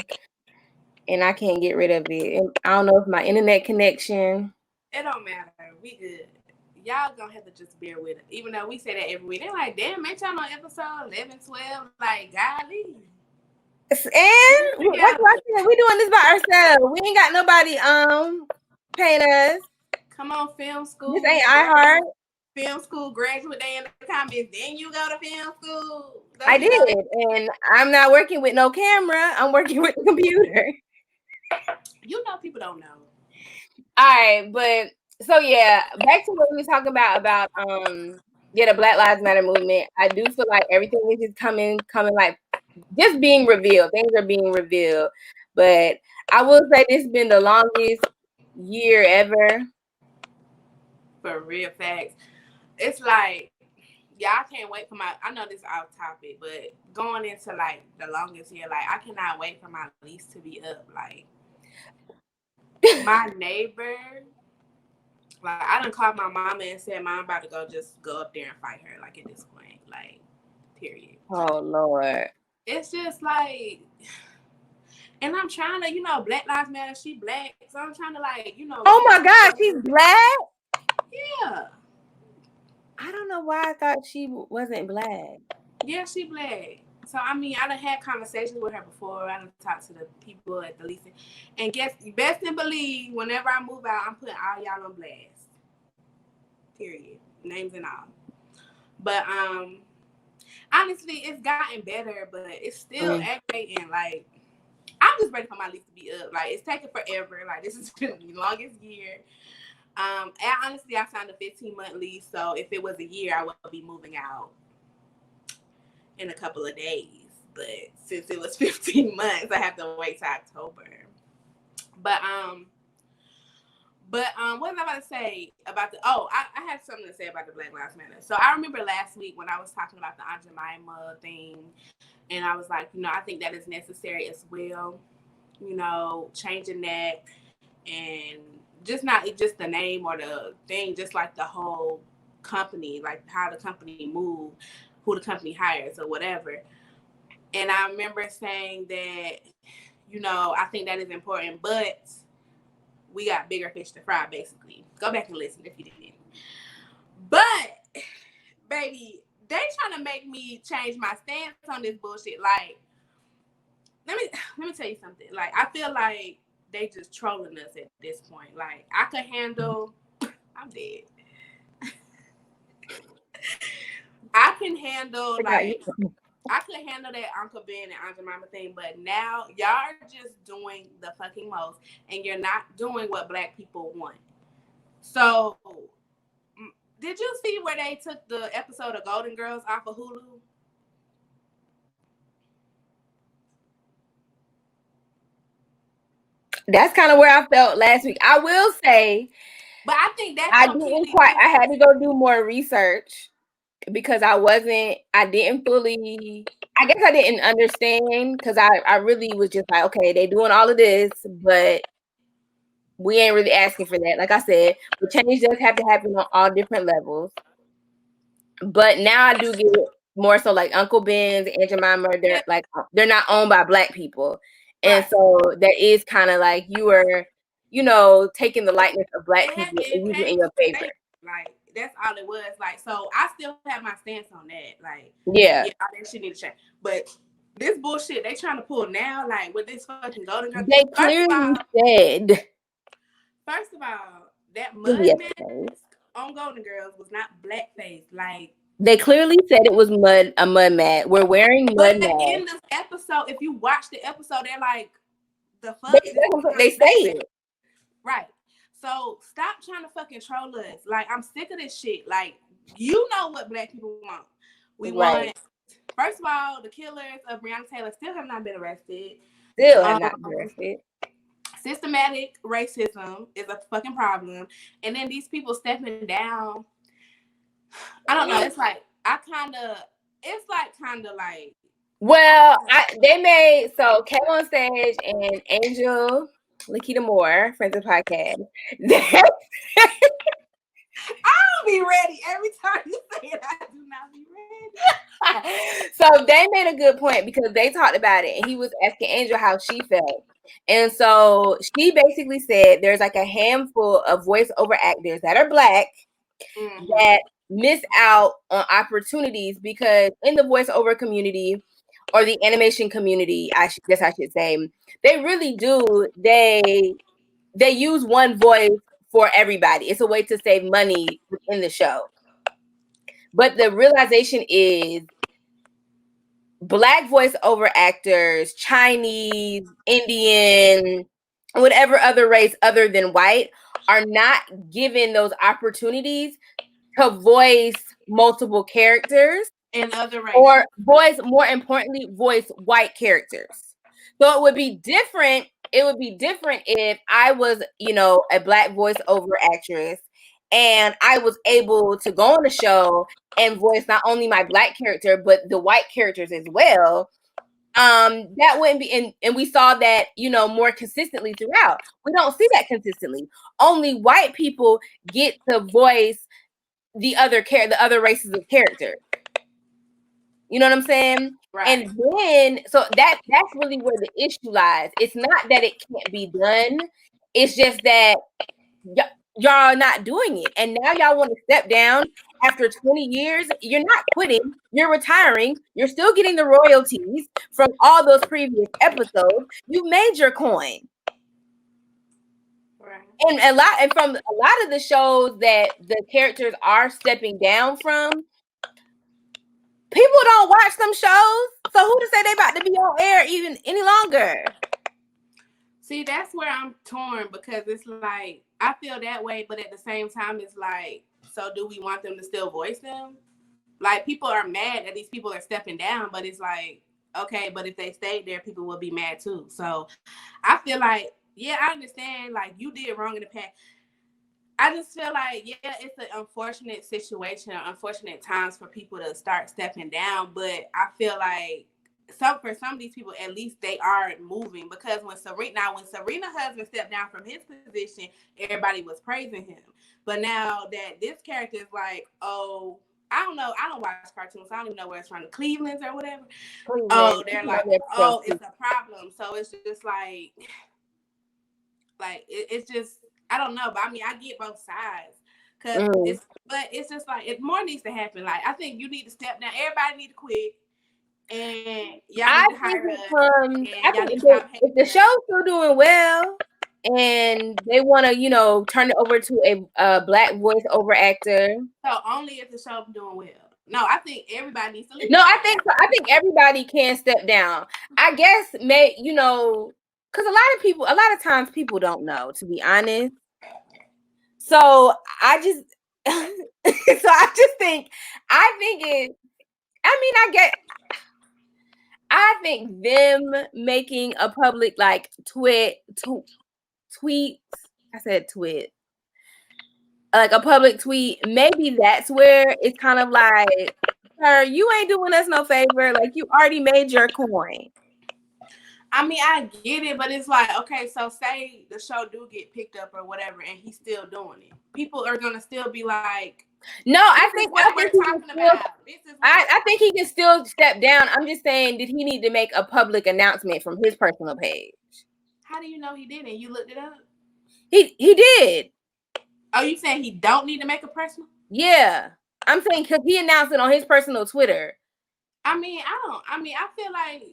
and I can't get rid of it. And I don't know if my internet connection. It don't matter. We good. Y'all gonna have to just bear with it. Even though we say that every week. They're like, damn, ain't y'all on episode 11, 12? Like, golly. And what I said, we doing this by ourselves. We ain't got nobody paying us. Come on, film school. This ain't iHeart. Film school graduate day in the comments. Then you go to film school. I did, and I'm not working with no camera. I'm working with the computer. You know, people don't know. All right, but so yeah, back to what we were talking about the Black Lives Matter movement. I do feel like everything is just coming like just being revealed. Things are being revealed, but I will say this has been the longest year ever. For real facts, it's like y'all can't wait for I know this is off topic, but going into like the longest year, like I cannot wait for my lease to be up. Like my neighbor, like I done called my mama and said, "Mom, I'm about to go up there and fight her." Like at this point, like period. Oh Lord, it's just like, and I'm trying to, Black Lives Matter. She black, so I'm trying to Oh my God, she's black. Yeah. I don't know why I thought she wasn't black. Yeah, she black. So, I mean, I done had conversations with her before. I done talked to the people at the leasing. And best and believe, whenever I move out, I'm putting all y'all on blast. Period. Names and all. But, honestly, it's gotten better, but it's still aggravating. Like, I'm just ready for my lease to be up. Like, it's taking forever. Like, this is the longest year. And honestly, I signed a 15-month lease, so if it was a year, I would be moving out in a couple of days. But since it was 15 months, I have to wait till October. But what was I about to say about I had something to say about the Black Lives Matter. So I remember last week when I was talking about the Aunt Jemima thing, and I was like, I think that is necessary as well. Changing that and just not just the name or the thing, just like the whole company, like how the company moved, who the company hires or whatever. And I remember saying that, I think that is important, but we got bigger fish to fry, basically. Go back and listen if you didn't. But, baby, they trying to make me change my stance on this bullshit. Like, let me tell you something. Like, I feel like they just trolling us at this point. Like, I could handle... I'm dead. I can handle, like... I could handle that Uncle Ben and Aunt Jemima thing, but now y'all are just doing the fucking most, and you're not doing what Black people want. So, did you see where they took the episode of Golden Girls off of Hulu? That's kind of where I felt last week. I will say, but I think that's I had to go do more research because I didn't fully, I guess I didn't understand because I really was just like, okay, they doing all of this, but we ain't really asking for that. Like I said, the change does have to happen on all different levels. But now I do get more so like Uncle Ben's, Aunt Jemima, they're not owned by Black people. And so that is kind of like you were, taking the likeness of Black people and using it in your favor. Like, that's all it was. Like, so I still have my stance on that. Like, yeah, all that shit need to change. But this bullshit they trying to pull now, like with this fucking Golden Girls. They clearly said. First of all, that mud mask on Golden Girls was not blackface. Like, they clearly said it was a mud mask. We're wearing mud masks. But in this episode, if you watch the episode, they're like, the fuck? They say it. Right. So stop trying to fucking troll us. Like, I'm sick of this shit. Like, you know what Black people want. We want, first of all, the killers of Breonna Taylor still have not been arrested. Still have not been arrested. Systematic racism is a fucking problem. And then these people stepping down. I don't know. It's like, well, they came on stage and Angel Lakita Moore, friends of the podcast. I don't be ready. Every time you say it, I do not be ready. So they made a good point because they talked about it and he was asking Angel how she felt. And so she basically said there's like a handful of voiceover actors that are Black that miss out on opportunities because in the voiceover community or the animation community, I should say, they really do. They use one voice for everybody. It's a way to save money in the show. But the realization is Black voiceover actors, Chinese, Indian, whatever other race other than white, are not given those opportunities to voice multiple characters and other races, or more importantly, voice white characters. So it would be different. It would be different if I was, a Black voiceover actress and I was able to go on the show and voice not only my Black character, but the white characters as well. That wouldn't be, and we saw that, more consistently throughout. We don't see that consistently. Only white people get to voice the other races of characters. You know what I'm saying? Right. And then, so that's really where the issue lies. It's not that it can't be done. It's just that y'all are not doing it. And now y'all want to step down after 20 years. You're not quitting. You're retiring. You're still getting the royalties from all those previous episodes. You made your coin. Right. And from a lot of the shows that the characters are stepping down from, people don't watch them shows. So who to say they about to be on air even any longer? See, that's where I'm torn because it's like, I feel that way, but at the same time, it's like, so do we want them to still voice them? Like, people are mad that these people are stepping down, but it's like, okay, but if they stayed there, people will be mad too. So I feel like, yeah, I understand, like, you did wrong in the past. I just feel like, yeah, it's an unfortunate situation, unfortunate times for people to start stepping down, but I feel like for some of these people, at least they are moving, because when Serena's husband stepped down from his position, everybody was praising him. But now that this character is like, oh, I don't know, I don't watch cartoons, so I don't even know where it's from, the Clevelands or whatever. Cleveland. Oh, they're like, oh, it's a problem. So it's just like it's just, I don't know, but I mean, I get both sides. It's just like, it more needs to happen. Like, I think you need to step down. Everybody need to quit. And y'all need to hire us. If the show's still doing well and they want to, turn it over to a Black voiceover actor. So only if the show's doing well. No, I think everybody needs to leave. No, I think everybody can step down. I guess because a lot of times people don't know, to be honest. So I just think I think them making a public like tweets. I said tweet. Like a public tweet, maybe that's where it's kind of like, sir, you ain't doing us no favor. Like, you already made your coin. I mean, I get it, but it's like, okay, so say the show do get picked up or whatever, and he's still doing it. People are gonna still be like, no, I think he can still step down. I'm just saying, did he need to make a public announcement from his personal page? How do you know he didn't? You looked it up? He did. Oh, you saying he don't need to make a personal? Yeah. I'm saying because he announced it on his personal Twitter. I feel like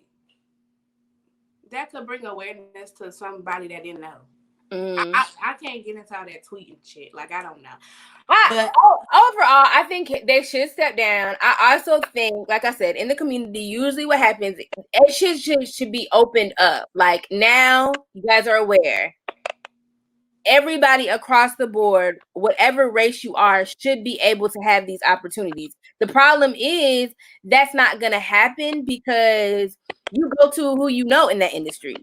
that could bring awareness to somebody that didn't know. I can't get into all that tweeting shit. Like, I don't know. But overall, I think they should step down. I also think, like I said, in the community, usually what happens, it should be opened up. Like, now you guys are aware. Everybody across the board, whatever race you are, should be able to have these opportunities. The problem is that's not going to happen because you go to who you know in that industry.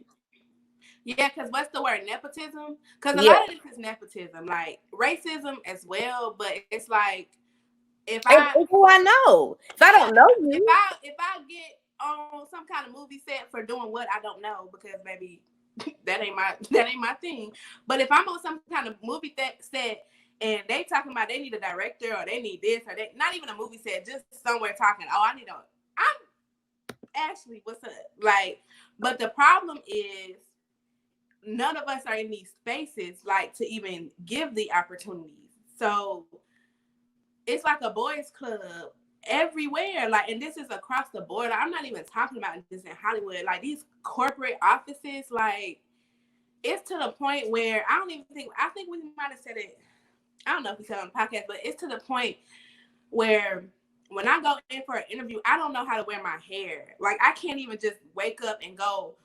Yeah, because what's the word? Nepotism? Because a lot of this is nepotism, like racism as well. But it's like, it's who I know. If I don't know you, if I get on some kind of movie set for doing what I don't know, because maybe that ain't my thing. But if I'm on some kind of movie set and they talking about they need a director or they need this or they not even a movie set, just somewhere talking, I'm Ashley, what's up? Like, but the problem is none of us are in these spaces like to even give the opportunities. So it's like a boys club everywhere, like, and this is across the board. I'm not even talking about this in Hollywood. Like, these corporate offices, like, it's to the point where I think we might have said it, I don't know if we said it on the podcast, but it's to the point where when I go in for an interview, I don't know how to wear my hair. Like, I can't even just wake up and go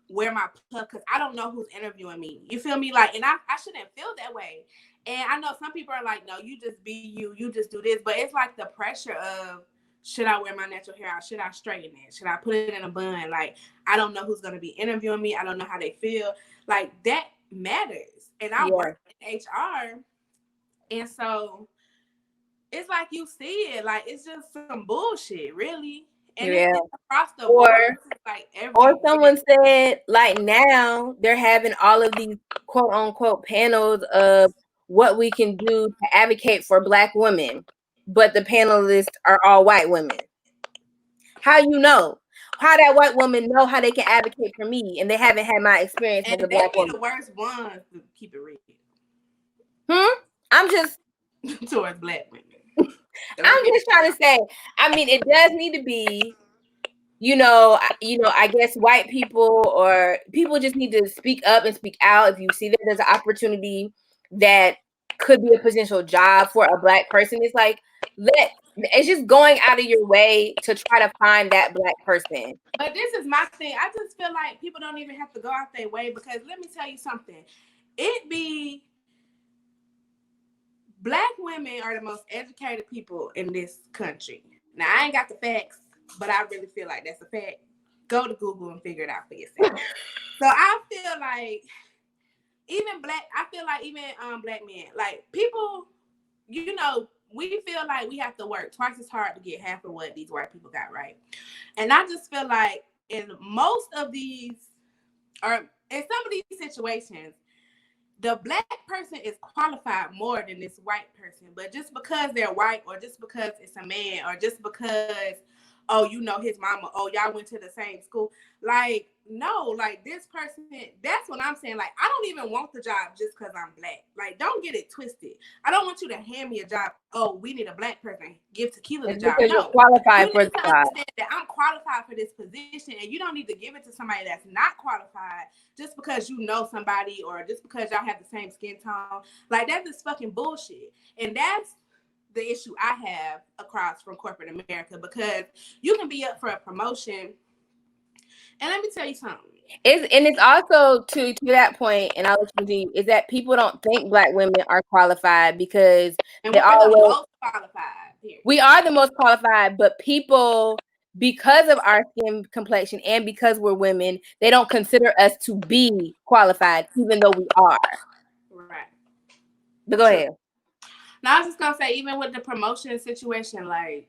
wear my puff because I don't know who's interviewing me. You feel me? Like, and I shouldn't feel that way. And I know some people are like, no, you just be you just do this. But it's like the pressure of, should I wear my natural hair out? Should I straighten it? Should I put it in a bun? Like, I don't know who's going to be interviewing me. I don't know how they feel. Like, that matters. And I work in HR. And so it's like you see it. Like, it's just some bullshit, really. And it's across the board. Like, or someone said, like, now they're having all of these quote unquote panels of what we can do to advocate for Black women, but the panelists are all white women. How you know? How that white woman know how they can advocate for me and they haven't had my experience as a Black woman? The worst ones to keep it real. I'm just towards Black women. I'm just trying to say, I mean, it does need to be, I guess white people or people just need to speak up and speak out. If you see that there's an opportunity that could be a potential job for a Black person, it's like, it's just going out of your way to try to find that Black person. But this is my thing. I just feel like people don't even have to go out their way, because let me tell you something. Black women are the most educated people in this country. Now, I ain't got the facts, but I really feel like that's a fact. Go to Google and figure it out for yourself. So I feel like even Black men, like, people, we feel like we have to work twice as hard to get half of what these white people got, right? And I just feel like in most of these, or in some of these situations, the Black person is qualified more than this white person. But just because they're white, or just because it's a man, or just because, his mama, y'all went to the same school. Like, no, like, this person, that's what I'm saying. Like, I don't even want the job just because I'm Black. Like, don't get it twisted. I don't want you to hand me a job. Oh, we need a Black person. Give Tequila the job. Because you're qualified for the job. Understand that I'm qualified for this position, and you don't need to give it to somebody that's not qualified just because you know somebody, or just because y'all have the same skin tone. Like, that's just fucking bullshit. And that's the issue I have across from corporate America, because you can be up for a promotion, and let me tell you something. It's also to that point, and I'll let you continue, is that people don't think Black women are qualified because and they we're the most qualified here. We are the most qualified, but people, because of our skin complexion and because we're women, they don't consider us to be qualified, even though we are. Right. But go ahead. Now, I was just gonna say, even with the promotion situation, like,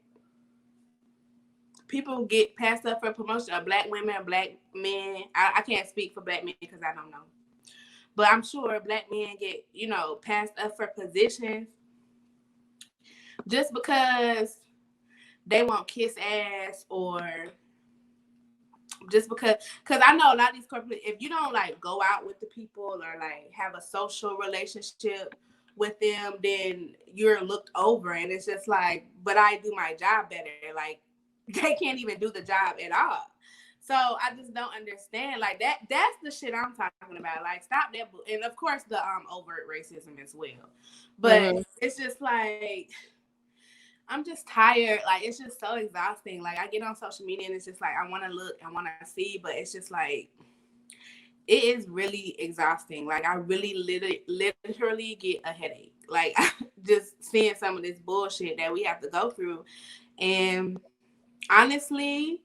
people get passed up for promotion, or Black women or Black men. I can't speak for Black men because I don't know. But I'm sure Black men get, passed up for positions just because they want kiss ass, or just because I know a lot of these corporate, if you don't like go out with the people or like have a social relationship with them, then you're looked over, and it's just like, but I do my job better. Like, they can't even do the job at all. So I just don't understand. Like, that's the shit I'm talking about. Like, stop that. And of course the overt racism as well. But it's just like, I'm just tired. Like, it's just so exhausting. Like, I get on social media and it's just like, I want to look, I want to see, but it's just like, it is really exhausting. Like, I really literally get a headache. Like, just seeing some of this bullshit that we have to go through. And honestly,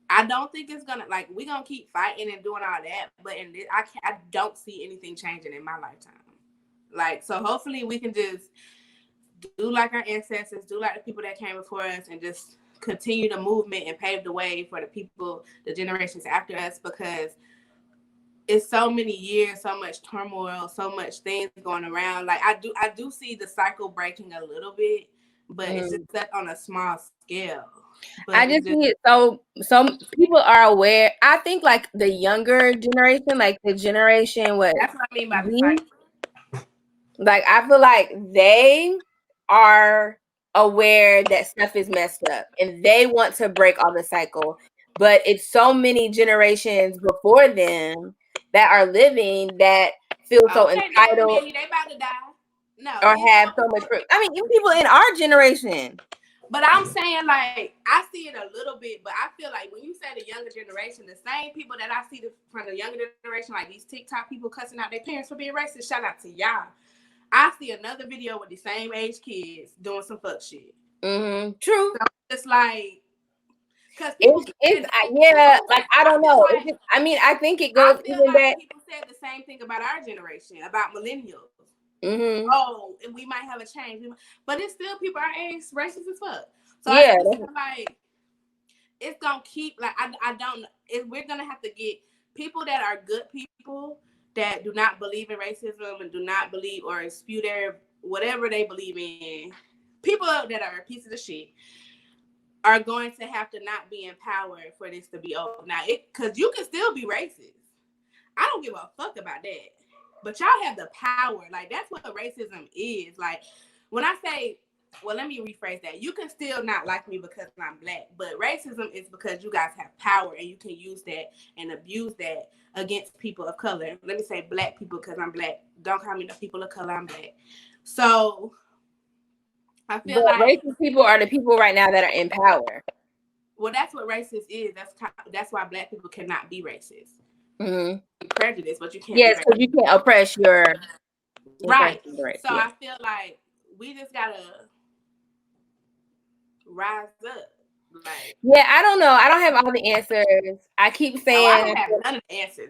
I don't think it's gonna, like, we're gonna keep fighting and doing all that, but I don't see anything changing in my lifetime. Like, so hopefully we can just do like our ancestors, do like the people that came before us, and just continue the movement and pave the way for the people, the generations after us, because it's so many years, so much turmoil, so much things going around. Like, I do see the cycle breaking a little bit, but it's just set on a small scale. But I just see it. So some people are aware. I think like the younger generation, like the generation that's what I mean by the cycle. Like, I feel like they are aware that stuff is messed up and they want to break all the cycle. But it's so many generations before them that are living that feel so entitled. They about to die. No, or have so much. I mean, even people in our generation. But I'm saying, like, I see it a little bit, but I feel like when you say the younger generation, the same people that I see from the younger generation, like these TikTok people cussing out their parents for being racist, shout out to y'all. I see another video with the same age kids doing some fuck shit. True. So it's like, because like, I don't know. Like, I think it goes even back. People said the same thing about our generation, about millennials. Oh, and we might have a change, but it's still people our age racist as fuck. So I feel like it's gonna keep, like, I don't. We're gonna have to get people that are good people that do not believe in racism and do not believe or dispute their whatever they believe in. People that are pieces of shit are going to have to not be in power for this to be over. Now, because you can still be racist. I don't give a fuck about that. But y'all have the power. Like, that's what racism is. Like, when I say, well, let me rephrase that. You can still not like me because I'm Black, but racism is because you guys have power and you can use that and abuse that against people of color. Let me say Black people because I'm Black. Don't call me the people of color, I'm Black. So I feel like racist people are the people right now that are in power. Well, that's what racist is. That's why Black people cannot be racist. Prejudice, but you can't. Yes, because you can't oppress your right. So I feel like we just gotta rise up. Like, I don't know. I don't have all the answers. I keep saying I don't have none of the answers.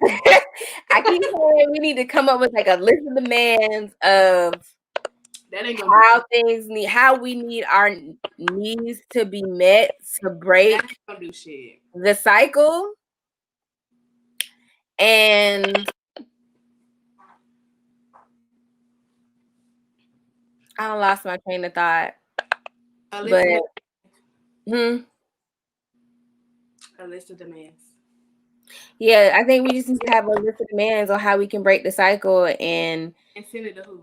I keep saying we need to come up with like a list of demands of how things need, how we need our needs to be met to break the cycle. And I lost my train of thought. A list of demands. Yeah, I think we just need to have a list of demands on how we can break the cycle and send it to who?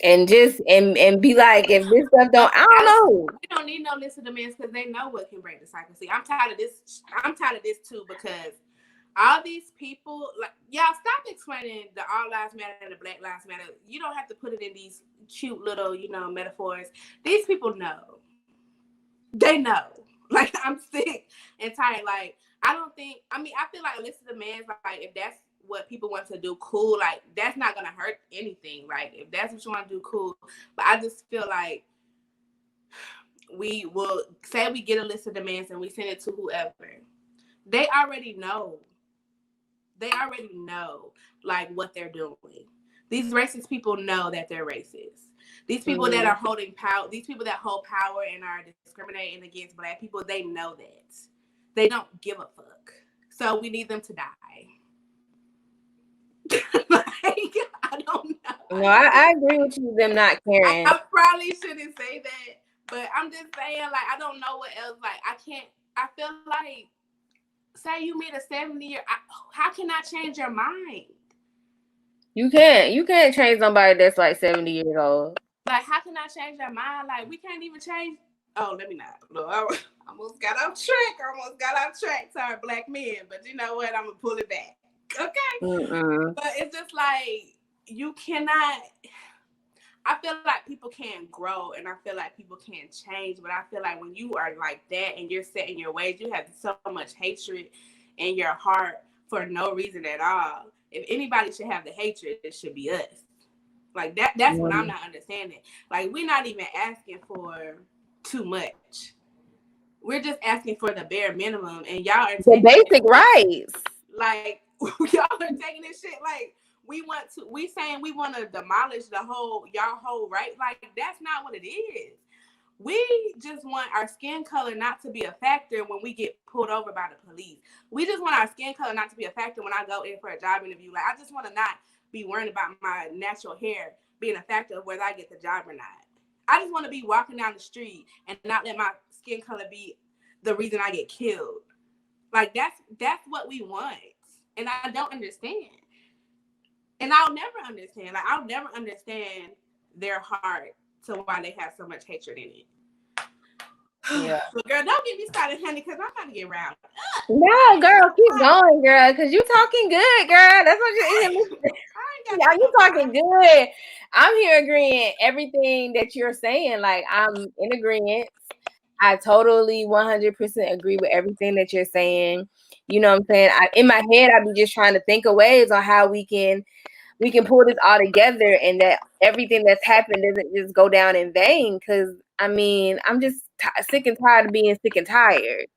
And just and be like, if this stuff don't, I don't know. We don't need no list of demands because they know what can break the cycle. See, I'm tired of this. I'm tired of this too because all these people, like, y'all stop explaining the all lives matter and the Black Lives Matter. You don't have to put it in these cute little, metaphors. These people know. They know. Like, I'm sick and tired. Like, I feel like listen to man's, like, if that's what people want to do, cool. Like, that's not gonna hurt anything. Like, if that's what you want to do, cool. But I just feel like we will say we get a list of demands and we send it to whoever. They already know. Like, what they're doing. These racist people know that they're racist. These people that are holding power, these people that hold power and are discriminating against Black people, they know that. They don't give a fuck. So we need them to die. Like, I don't know. No, I agree with you, them not caring. I probably shouldn't say that, but I'm just saying, like, I don't know what else. Like, I feel like, say you meet a 70-year, how can I change your mind? You can't change somebody that's like 70 years old. Like, how can I change their mind? Like, we can't even change. Oh, let me not. Look, I almost got off track. Sorry, Black men. But you know what? I'm going to pull it back. Okay? But it's just like, you cannot. I feel like people can grow and I feel like people can change. But I feel like when you are like that and you're set in your ways, you have so much hatred in your heart for no reason at all. If anybody should have the hatred, it should be us. Like, that's what I'm not understanding. Like, we're not even asking for too much. We're just asking for the bare minimum, and y'all are the basic rights. Like, y'all are taking this shit like we saying we want to demolish y'all whole right. Like, that's not what it is. We just want our skin color not to be a factor when we get pulled over by the police. We just want our skin color not to be a factor when I go in for a job interview. Like, I just want to not be worried about my natural hair being a factor of whether I get the job or not. I just want to be walking down the street and not let my skin color be the reason I get killed. Like, that's what we want. And I don't understand. And I'll never understand. Like, I'll never understand their heart to why they have so much hatred in it. Yeah. But girl, don't get me started, honey, because I'm about to get riled up. No, girl, keep going, girl, because you talking good, girl. That's what you talking good. I'm here agreeing everything that you're saying. Like, I'm in agreement. I totally 100% agree with everything that you're saying. You know what I'm saying? In my head, I be just trying to think of ways on how we can pull this all together and that everything that's happened doesn't just go down in vain. Because, I mean, I'm just sick and tired of being sick and tired.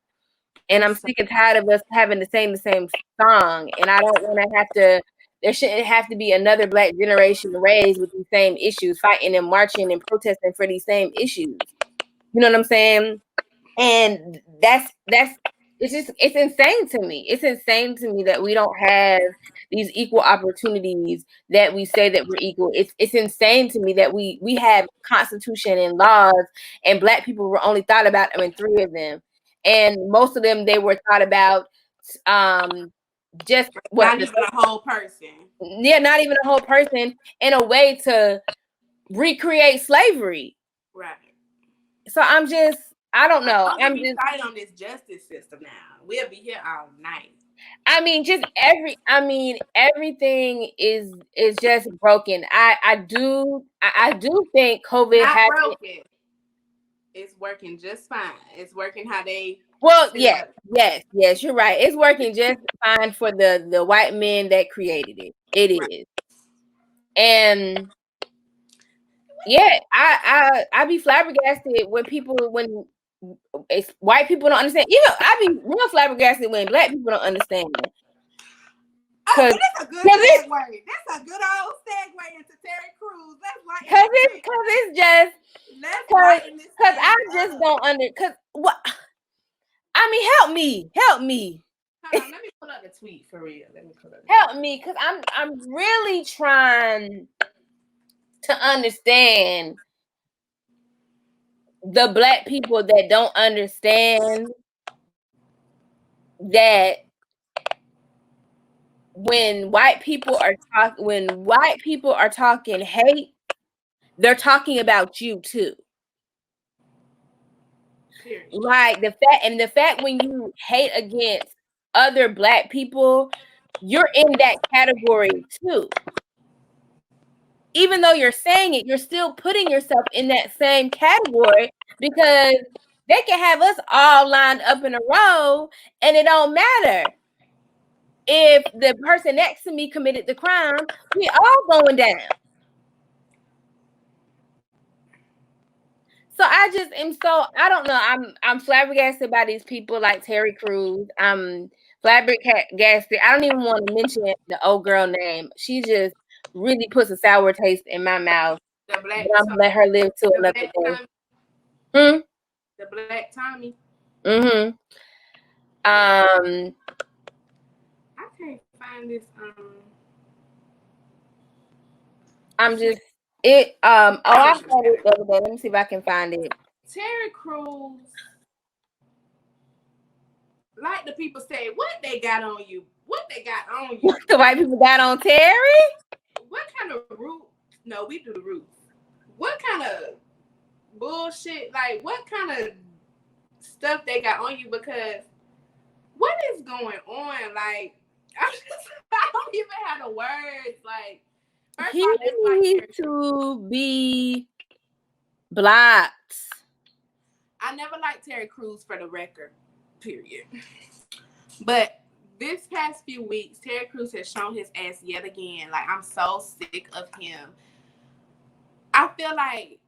And I'm sick and tired of us having to sing the same song. And I don't want to have to, there shouldn't have to be another Black generation raised with these same issues, fighting and marching and protesting for these same issues. You know what I'm saying? And it's insane to me. It's insane to me that we don't have these equal opportunities, that we say that we're equal. It's insane to me that we have constitution and laws, and Black people were only thought about, 3 of them. And most of them, they were thought about just not even a whole person. Yeah, not even a whole person, in a way to recreate slavery. Right. So I don't know. I'm just excited on this justice system now. We'll be here all night. I mean, everything is just broken. I do think COVID has broken. It's working just fine. It's working how they. Well, yes, you're right. It's working just fine for the white men that created it. It is. And yeah, I be flabbergasted when white people don't understand. I be real flabbergasted when Black people don't understand it. That's a good segue. That's a good old segue into Terry Crews. Because it's just because I just don't because what. I mean, help me. Hold on, let me pull up the tweet for real. Help me, because I'm really trying to understand the Black people that don't understand that when white people are talking hate, they're talking about you too. Like the fact when you hate against other Black people, you're in that category too. Even though you're saying it, you're still putting yourself in that same category because they can have us all lined up in a row and it don't matter. If the person next to me committed the crime, we all going down. So I just am I don't know. I'm flabbergasted by these people like Terry Crews. I'm flabbergasted. I don't even want to mention the old girl name. She just really puts a sour taste in my mouth. The Black But I'm gonna let her live to another day. The Black Tommy. Mm-hmm. I can't find this. I'm just it. Oh, I found it the other day. Let me see if I can find it. Terry Crews. Like the people say, what they got on you? What they got on you? The white people got on Terry? What kind of root? No, we do the roots. What kind of bullshit? Like, what kind of stuff they got on you? Because what is going on? Like, I don't even have the words. Like, first he of all, needs to be blocked. I never liked Terry Crews, for the record, period. But this past few weeks, Terry Crews has shown his ass yet again. Like, I'm so sick of him. I feel like,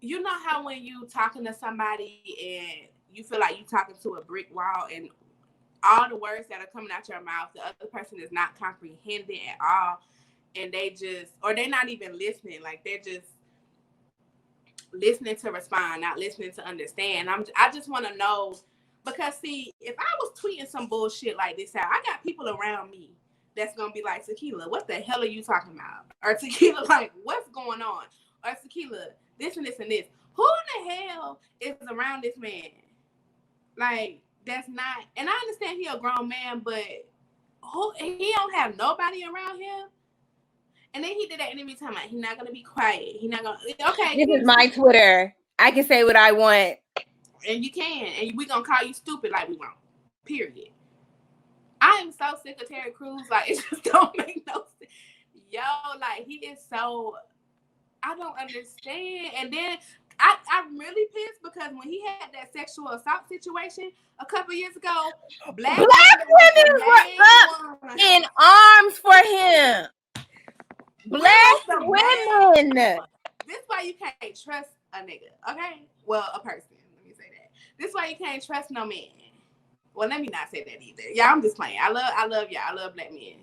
you know how when you talking to somebody and you feel like you talking to a brick wall and all the words that are coming out your mouth, the other person is not comprehending at all, and they just, or they're not even listening. Like, they're just listening to respond, not listening to understand. I just want to know, because see, if I was tweeting some bullshit like this out, I got people around me that's gonna be like, Tequila, what the hell are you talking about? Or Tequila, like, what's going on? Or Tequila, this and this and this. Who in the hell is around this man? Like, that's not, and I understand he a grown man, but he don't have nobody around him. And then he did that interview talking about he's not gonna be quiet. He's not gonna, okay. This is my Twitter. I can say what I want. And you can, and we gonna call you stupid like we want. Period. I am so sick of Terry Crews. Like, it just don't make no sense. Yo, like, he is so, I don't understand. And then I'm really pissed because when he had that sexual assault situation a couple years ago, black women were up in arms for him. Black women. This is why you can't trust a nigga, okay? Well, a person. Let me say that. This is why you can't trust no man. Well, let me not say that either. Yeah, I'm just playing. I love y'all. I love black men,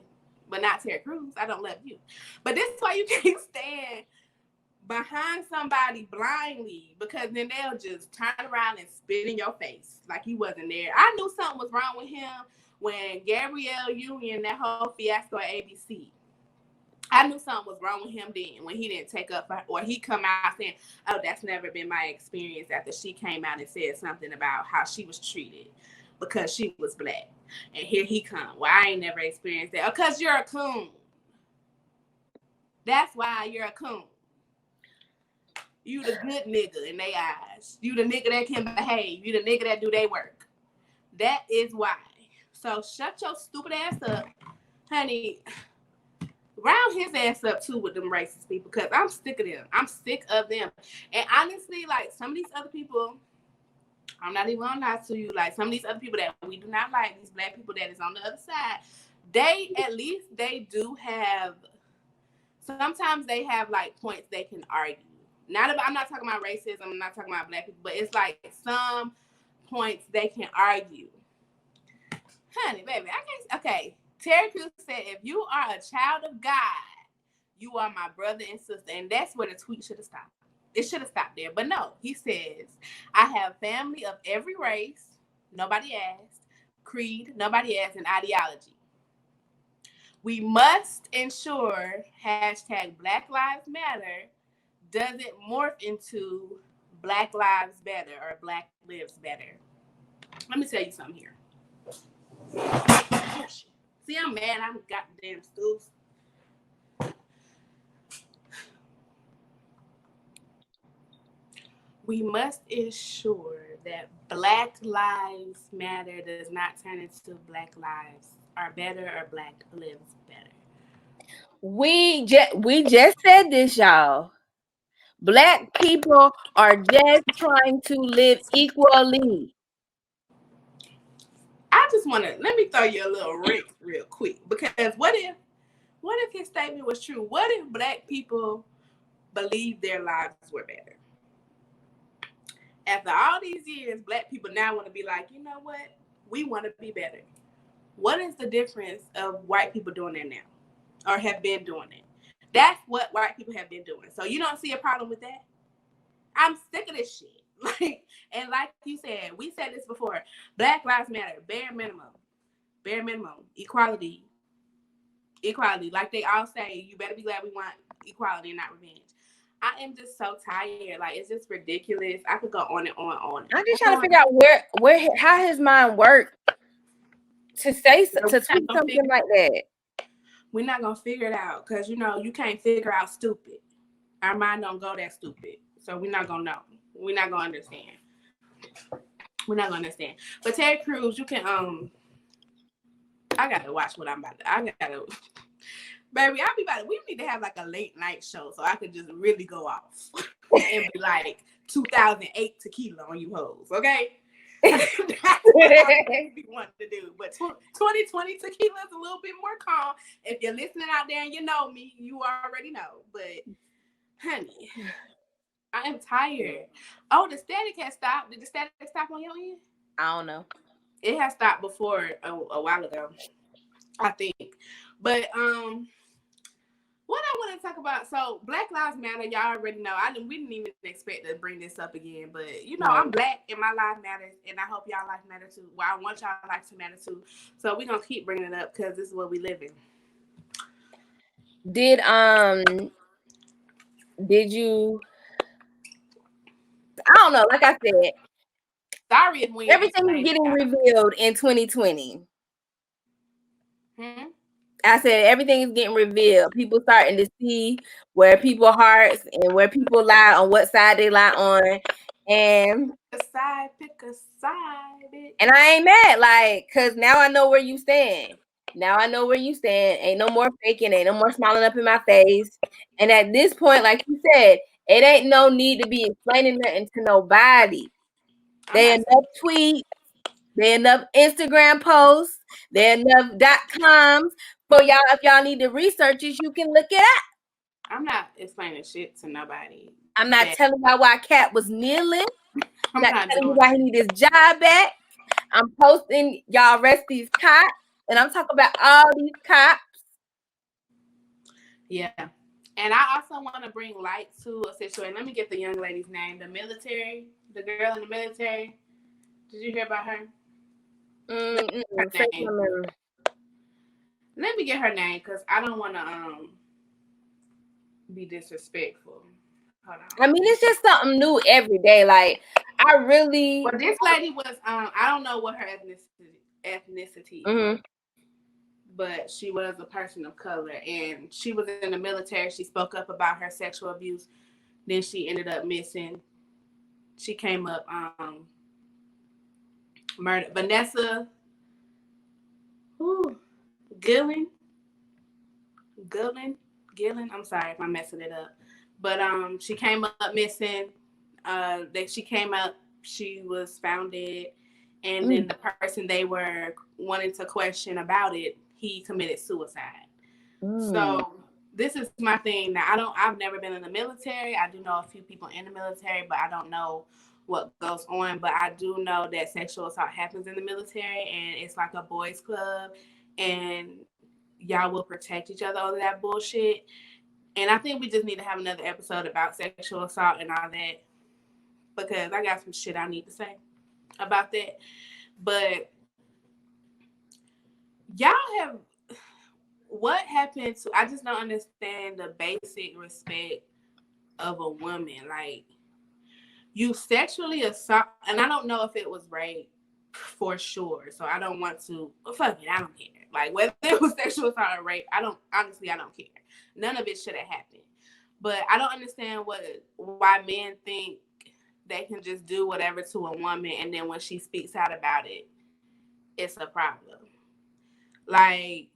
but not Terry Crews. I don't love you. But this is why you can't stand behind somebody blindly, because then they'll just turn around and spit in your face like he wasn't there. I knew something was wrong with him when Gabrielle Union, that whole fiasco at ABC. I knew something was wrong with him then when he didn't take up, or he come out saying, oh, that's never been my experience, after she came out and said something about how she was treated because she was black. And here he come. Well, I ain't never experienced that. Because you're a coon. That's why you're a coon. You the good nigga in their eyes. You the nigga that can behave. You the nigga that do their work. That is why. So shut your stupid ass up, honey. Round his ass up too with them racist people, because I'm sick of them. I'm sick of them. And honestly, like, some of these other people, I'm not even gonna lie to you, like, some of these other people that we do not like, these black people that is on the other side, they do have, sometimes they have like points they can argue. I'm not talking about racism, I'm not talking about black people, but it's like some points they can argue. Honey, baby, I can't, okay. Terry Crews said, if you are a child of God, you are my brother and sister. And that's where the tweet should have stopped. It should have stopped there. But no, he says, I have family of every race. Nobody asked. Creed. Nobody asked. And ideology. We must ensure hashtag Black Lives Matter doesn't morph into Black Lives Better or Black Lives Better. Let me tell you something here. See, I'm mad. I'm goddamn stools. We must ensure that Black Lives Matter does not turn into Black Lives Are Better or Black Lives Better. We just said this, y'all. Black people are just trying to live equally. I just want to let me throw you a little ring real quick, because what if his statement was true? What if Black people believe their lives were better? After all these years, Black people now want to be like, you know what? We want to be better. What is the difference of white people doing that now, or have been doing it? That's what white people have been doing. So you don't see a problem with that? I'm sick of this shit. And like you said, we said this before. Black Lives Matter, bare minimum, equality. Like they all say, you better be glad we want equality and not revenge. I am just so tired. Like, it's just ridiculous. I could go on and on and on. I'm just trying to figure out how his mind worked to say to tweet something like that. We're not gonna figure it out because you can't figure out stupid. Our mind don't go that stupid, so we're not gonna know. We're not gonna understand. But Ted Cruz, you can I gotta watch what I'm about to. Baby, we need to have like a late night show so I could just really go off and be like 2008 Tequila on you hoes, okay? That's what I want to do. But 2020 Tequila is a little bit more calm. If you're listening out there and you know me, you already know. But honey, I am tired. Oh, the static has stopped. Did the static stop on your end? I don't know. It has stopped before a while ago, I think. But what I want to talk about, so Black Lives Matter, y'all already know. We didn't even expect to bring this up again, but I'm Black and my life matters, and I hope y'all life matter too. Well, I want y'all life to matter too. So we're gonna keep bringing it up because this is what we live in. Did you? I don't know. Like I said, sorry if we everything is getting revealed in 2020. I said everything is getting revealed. People starting to see where people's hearts and where people lie, on what side they lie on, and pick a side. And I ain't mad, like, cause now I know where you stand. Ain't no more faking, ain't no more smiling up in my face. And at this point, like you said, it ain't no need to be explaining nothing to nobody. They enough tweets, they enough Instagram posts, they enough .coms for y'all. If y'all need to research it, you can look it up. I'm not explaining shit to nobody. I'm not telling y'all why Cat was kneeling. I'm not telling you why he need his job back. I'm posting y'all rest these cops, and I'm talking about all these cops. Yeah. And I also want to bring light to a situation. Let me get the young lady's name. The girl in the military. Did you hear about her? Let me get her name because I don't want to be disrespectful. Hold on. I mean, it's just something new every day. Like, I really. Well, this lady was. I don't know what her ethnicity. Mm-hmm. But she was a person of color, and she was in the military. She spoke up about her sexual abuse. Then she ended up missing. She came up murdered. Vanessa Gillen. I'm sorry if I'm messing it up. But she came up missing. She came up. She was found dead, and then the person they were wanting to question about it, he committed suicide. So this is my thing. Now I've never been in the military. I do know a few people in the military, but I don't know what goes on. But I do know that sexual assault happens in the military, and it's like a boys' club, and y'all will protect each other over that bullshit. And I think we just need to have another episode about sexual assault and all that, because I got some shit I need to say about that. But y'all have, what happened to, I just don't understand the basic respect of a woman. Like, you sexually assault, and I don't know if it was rape for sure. So I don't want to, fuck it, I don't care. Like, whether it was sexual assault or rape, I don't care. None of it should have happened. But I don't understand why men think they can just do whatever to a woman, and then when she speaks out about it, it's a problem. Like,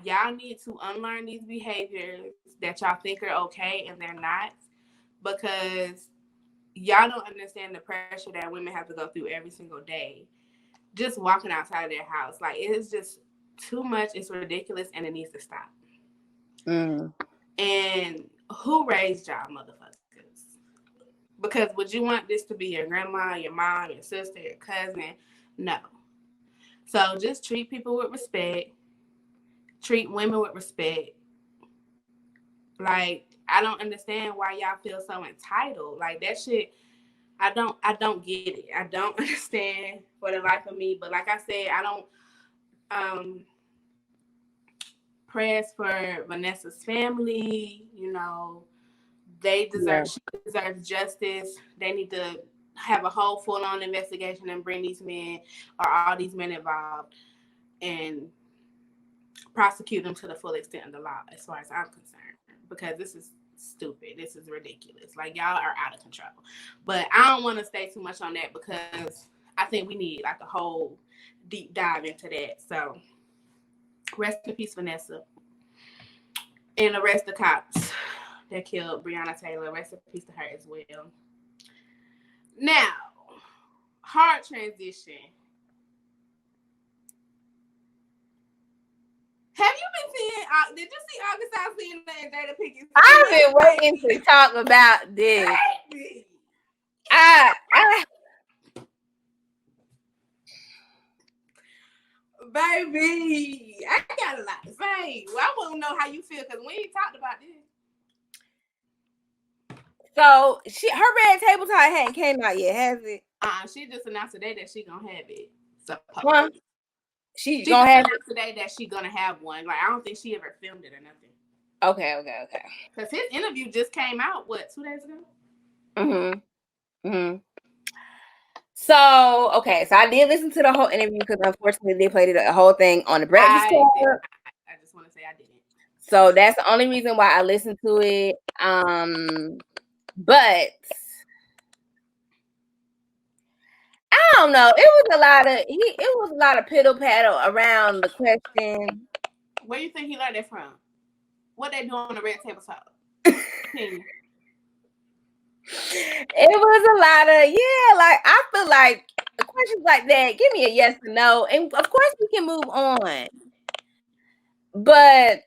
y'all need to unlearn these behaviors that y'all think are okay and they're not, because y'all don't understand the pressure that women have to go through every single day just walking outside of their house. Like, it is just too much. It's ridiculous, and it needs to stop. And who raised y'all motherfuckers? Because would you want this to be your grandma, your mom, your sister, your cousin? No. So just treat people with respect. Treat women with respect. Like, I don't understand why y'all feel so entitled. Like, that shit, I don't get it. I don't understand for the life of me. But like I said, I don't prayers for Vanessa's family. You know, they deserve justice. They need to have a whole full-on investigation and bring these men or all these men involved and prosecute them to the full extent of the law, as far as I'm concerned, because this is stupid. This is ridiculous. Like, y'all are out of control. But I don't want to stay too much on that, because I think we need like a whole deep dive into that. So rest in peace, Vanessa, and arrest the cops that killed Breonna Taylor. Rest in peace to her as well. Now, hard transition. Have you been seeing? Did you see August Alsina and Jada Pinkett? I've been waiting to talk about this. Baby, I got a lot to say. Well, I want to know how you feel, because we ain't talked about this. So her red table talk hadn't came out yet, has it? She just announced today that she gonna have it. She gonna have it today that she gonna have one. Like, I don't think she ever filmed it or nothing. Okay. Because his interview just came out, 2 days ago? So, okay, so I did listen to the whole interview, because unfortunately they played the whole thing on the Breakfast Club. I just want to say I didn't. So that's the only reason why I listened to it. But I don't know. It was a lot of piddle paddle around the question. Where do you think he learned it from? What they do on the Red Table Talk? It was a lot of, like, I feel like questions like that, give me a yes or no, and of course we can move on. But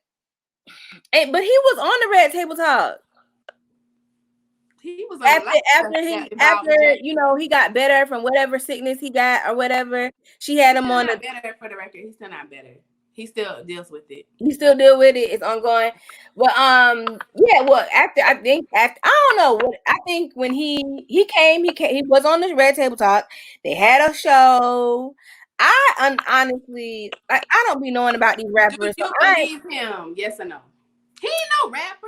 he was on the Red Table Talk. He was after you know, he got better from whatever sickness he got or whatever. She had him on the better, for the record. He's still not better. He still deals with it. He still deal with it. It's ongoing. Well, after I don't know what I think when he came, he was on the Red Table Talk. They had a show. I honestly, like, I don't be knowing about these rappers. Do you believe him? Yes or no? He ain't no rapper.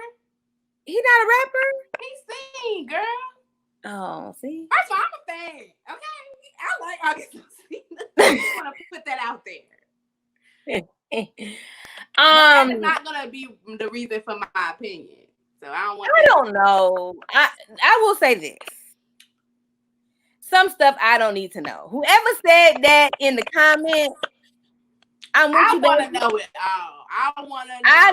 He not a rapper. He sing, girl. Oh, see. First of all, I'm a fan. Okay, I like August Alsina. I just want to put that out there. That's not gonna be the reason for my opinion. So I don't know. I will say this. Some stuff I don't need to know. Whoever said that in the comments, I want to know it all. I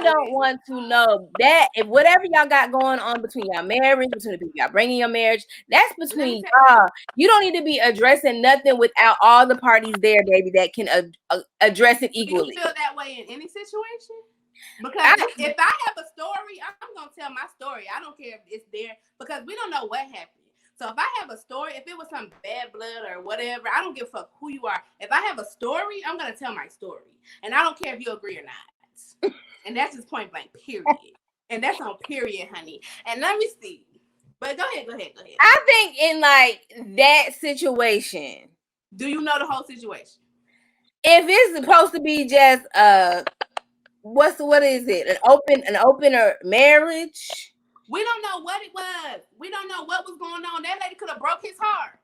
don't want to know that. If whatever y'all got going on between y'all marriage, between the people y'all bringing your marriage, that's between y'all. You don't need to be addressing nothing without all the parties there, baby, that can address it equally. Do you feel that way in any situation? Because if I have a story, I'm gonna tell my story. I don't care if it's there, because we don't know what happened. So if I have a story, if it was some bad blood or whatever, I don't give a fuck who you are. If I have a story, I'm gonna tell my story, and I don't care if you agree or not. And that's just point blank, period. And that's on period, honey. And let me see. But go ahead. I think in like that situation, do you know the whole situation? If it's supposed to be just what is it? An open marriage? We don't know what it was. We don't know what was going on. That lady could have broke his heart.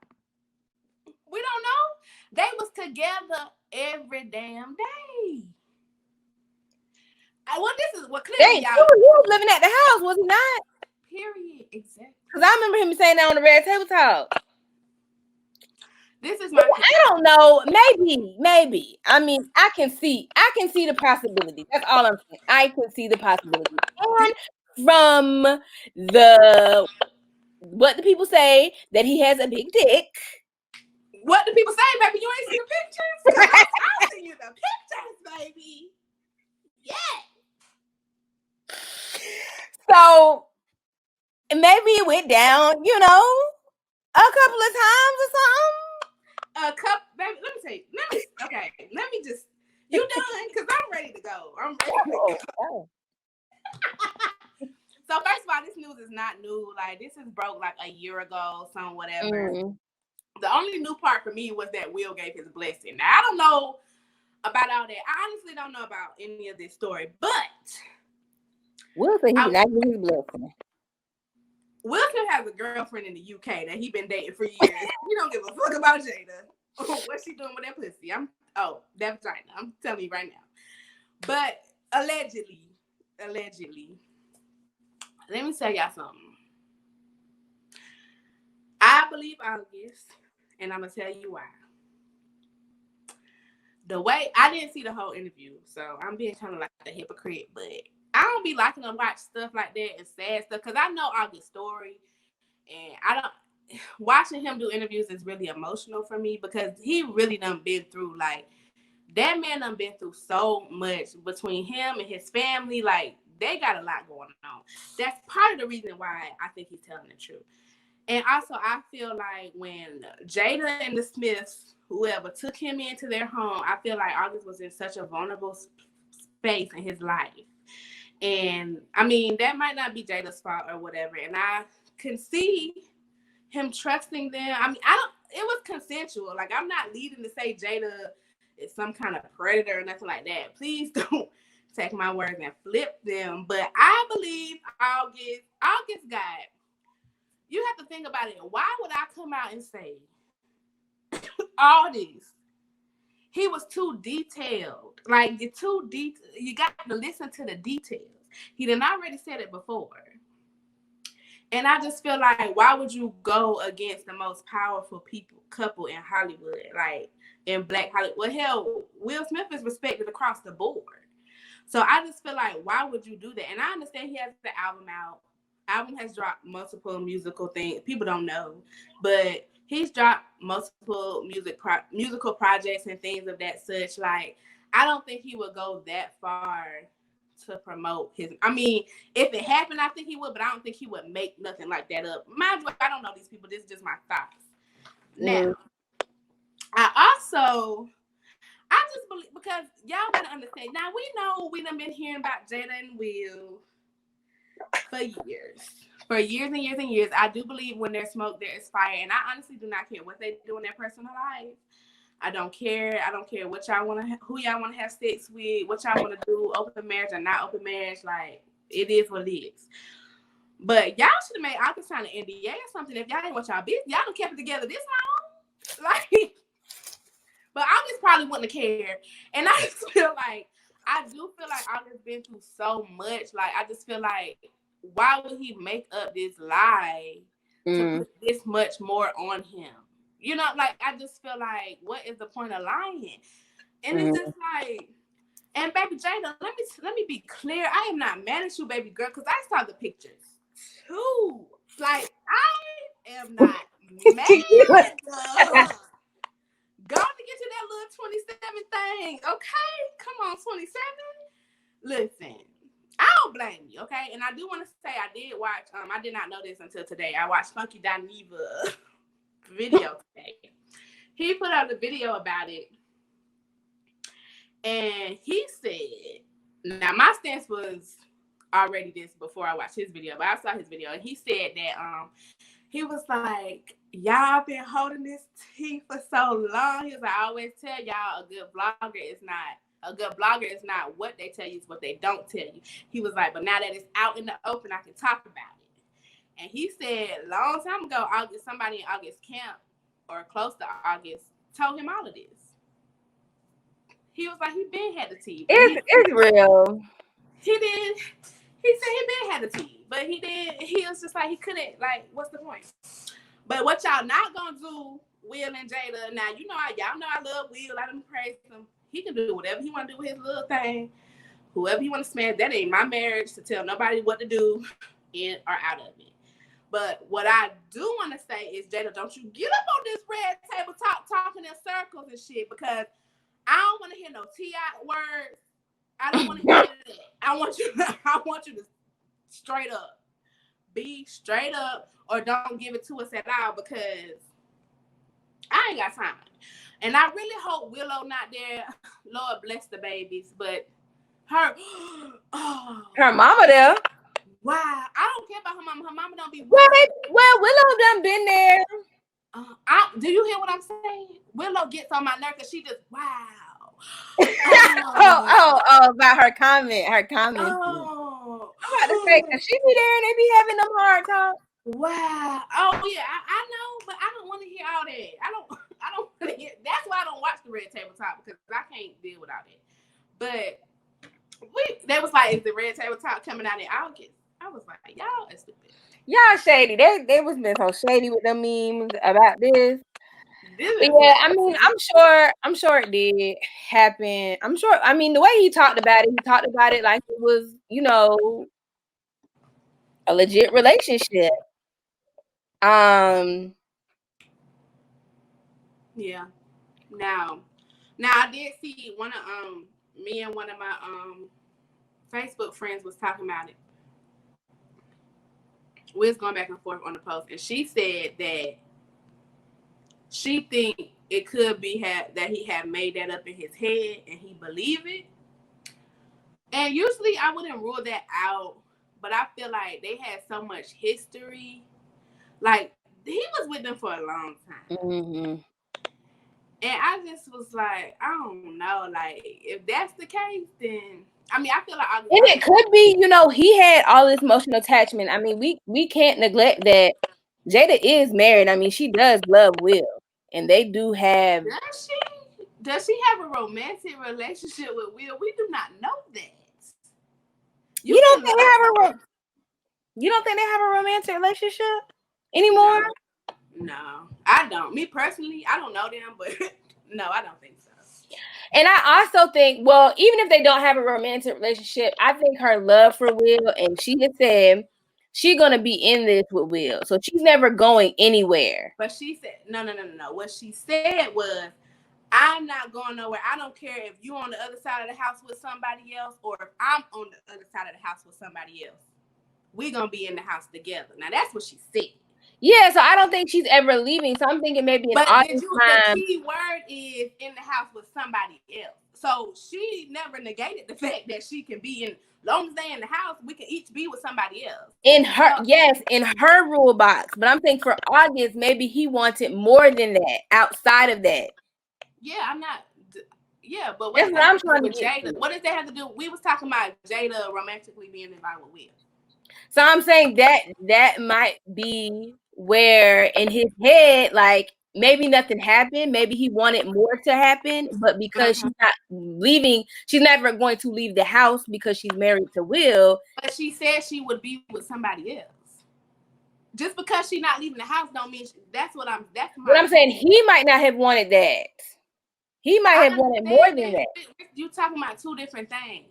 We don't know. They was together every damn day. This is what clearly y'all. He was living at the house, was he not? Period. Exactly. Because I remember him saying that on the Red Table Talk. This is my I don't know. Maybe. I mean, I can see the possibility. That's all I'm saying. I can see the possibility. And from what the people say, that he has a big dick. What do people say, baby? You ain't seen the pictures? I'll send you the pictures, baby. Yeah. So maybe it went down, a couple of times or something. Baby, let me tell you. Let me just, you done? Because I'm ready to go. So first of all, this news is not new. Like, this is broke like a year ago, some whatever. Mm-hmm. The only new part for me was that Will gave his blessing. Now, I don't know about all that. I honestly don't know about any of this story, but Will said he did not give his blessing. Will has a girlfriend in the UK that he been dating for years. He don't give a fuck about Jada. What's she doing with that pussy? That vagina. I'm telling you right now. But allegedly, let me tell y'all something. I believe August, and I'm gonna tell you why. The way I didn't see the whole interview, so I'm being kind of like a hypocrite, but I don't be liking to watch stuff like that and sad stuff because I know August's story, and watching him do interviews is really emotional for me because he really done been through, like, that man done been through so much between him and his family. Like, they got a lot going on. That's part of the reason why I think he's telling the truth. And also, I feel like when Jada and the Smiths, whoever, took him into their home, I feel like August was in such a vulnerable space in his life. And, I mean, that might not be Jada's fault or whatever. And I can see him trusting them. I mean, it was consensual. Like, I'm not leading to say Jada is some kind of predator or nothing like that. Please don't take my words and flip them. But I believe August got, you have to think about it. Why would I come out and say all this? He was too detailed. Like, you're too detailed. You got to listen to the details. He done already said it before. And I just feel like, why would you go against the most powerful couple in Hollywood, like in Black Hollywood? Well, hell, Will Smith is respected across the board. So I just feel like, why would you do that? And I understand he has the album out. Album has dropped multiple musical things. People don't know, but he's dropped multiple musical projects and things of that such. Like, I don't think he would go that far to promote his. I mean, if it happened, I think he would, but I don't think he would make nothing like that up. Mind you, I don't know these people. This is just my thoughts. Now, I just believe, because y'all gotta understand. Now, we know we done been hearing about Jada and Will for years. For years and years and years. I do believe when there's smoke, there is fire. And I honestly do not care what they do in their personal life. I don't care. I don't care what y'all want to, who y'all want to have sex with, what y'all want to do, open marriage or not open marriage. Like, it is what it is. But y'all should have made August sign an NDA or something if y'all ain't want y'all business. Y'all done kept it together this long. Like, but August probably wouldn't have cared. And I just feel like, August been through so much. Like, I just feel like, why would he make up this lie to put this much more on him? You know, like, I just feel like, what is the point of lying? And it's just like, and baby Jada, let me be clear. I am not mad at you, baby girl, because I saw the pictures too. Like, I am not mad. Go to get you that little 27 thing, okay? Come on, 27. Listen, I don't blame you, okay? And I do want to say I did watch, I did not know this until today. I watched Funky Dineva video today. He put out a video about it. And he said, now my stance was already this before I watched his video, but I saw his video. And he said that he was like, y'all been holding this tea for so long. He was like, I always tell y'all a good blogger is not what they tell you, it's what they don't tell you. He was like, but now that it's out in the open, I can talk about it. And he said, long time ago, somebody in August camp or close to August told him all of this. He was like, he been had the tea. It's real. He did. He said he been had the tea. but he did. He was just like, he couldn't, like, what's the point? But what y'all not gonna do, Will and Jada, now, you know, y'all know I love Will. I done praise him. He can do whatever he want to do with his little thing. Whoever he want to smash, that ain't my marriage to tell nobody what to do in or out of it. But what I do want to say is, Jada, don't you get up on this red table talking in circles and shit, because I don't want to hear no T.I. words. I don't want to hear that. I want you to straight up. Be straight up, or don't give it to us at all, because I ain't got time. And I really hope Willow not there. Lord bless the babies, but her mama there. Wow, I don't care about her mama. Her mama don't be. Well, Willow done been there. Do you hear what I'm saying? Willow gets on my nerve because she just About her comment. I'm about to say, because she be there and they be having them hard talks. Wow. Oh yeah, I know, but I don't want to hear all that. I don't want to hear. That's why I don't watch the Red Table Talk, because I can't deal with all that. But they was like, is the Red Table Talk coming out in August? I was like, y'all are stupid. Y'all shady. They was been so shady with them memes about this. Yeah, I mean, I'm sure it did happen. I'm sure. I mean, the way he talked about it like it was, you know, a legit relationship. Yeah. Now I did see one of me and one of my Facebook friends was talking about it. We was going back and forth on the post, and she said that she think it could be that he had made that up in his head and he believed it. And usually I wouldn't rule that out, but I feel like they had so much history. Like, he was with them for a long time. Mm-hmm. And I just was like, I don't know. Like, if that's the case, then I mean, I feel like and it could be, you know, he had all this emotional attachment. I mean, we can't neglect that Jada is married. I mean, she does love Will, and they do have. Does she have a romantic relationship with Will? We do not know that. You don't think they have a romantic relationship anymore? No, I don't. Me personally, I don't know them, but no, I don't think so. And I also think, well, even if they don't have a romantic relationship, I think her love for Will, and she has said she's gonna be in this with Will, so she's never going anywhere. But she said, no. What she said was, I'm not going nowhere. I don't care if you're on the other side of the house with somebody else, or if I'm on the other side of the house with somebody else. We're gonna be in the house together. Now that's what she said. Yeah, so I don't think she's ever leaving. So I'm thinking maybe in August time. The key word is in the house with somebody else. So she never negated the fact that she can be in. As long as they in the house, we can each be with somebody else. In her rule box. But I'm thinking for August, maybe he wanted more than that outside of that. Yeah, I'm not. Yeah, but that's what I'm trying to get Jada. What does that have to do? We was talking about Jada romantically being involved with Will. So I'm saying that might be where in his head, like, maybe nothing happened. Maybe he wanted more to happen, but because she's not leaving, she's never going to leave the house because she's married to Will. But she said she would be with somebody else. Just because she's not leaving the house don't mean that's what I'm. That's what I'm saying. He might not have wanted that. He might have wanted more than that. You talking about two different things.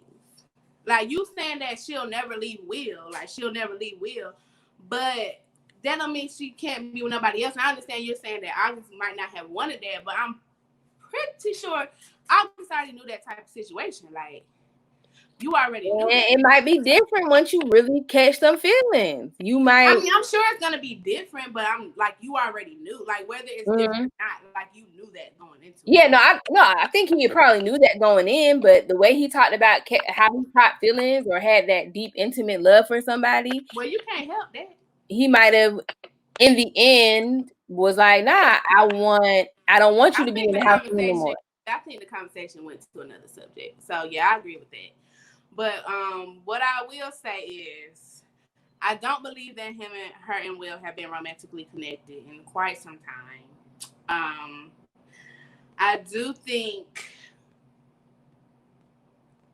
Like, you saying that she'll never leave Will, but that don't mean she can't be with nobody else. And I understand you're saying that August might not have wanted that, but I'm pretty sure August already knew that type of situation. Like, you already knew. It might be different once you really catch some feelings. You might. I mean, I'm sure it's gonna be different, but I'm like, you already knew. Like, whether it's different or not, like, you knew that going into it. Yeah, I think he probably knew that going in, but the way he talked about how he caught feelings or had that deep, intimate love for somebody. Well, you can't help that. He might have, in the end, was like, nah, I don't want you to be in the house anymore. I think the conversation went to another subject. So yeah, I agree with that. But what I will say is, I don't believe that her and Will have been romantically connected in quite some time. I do think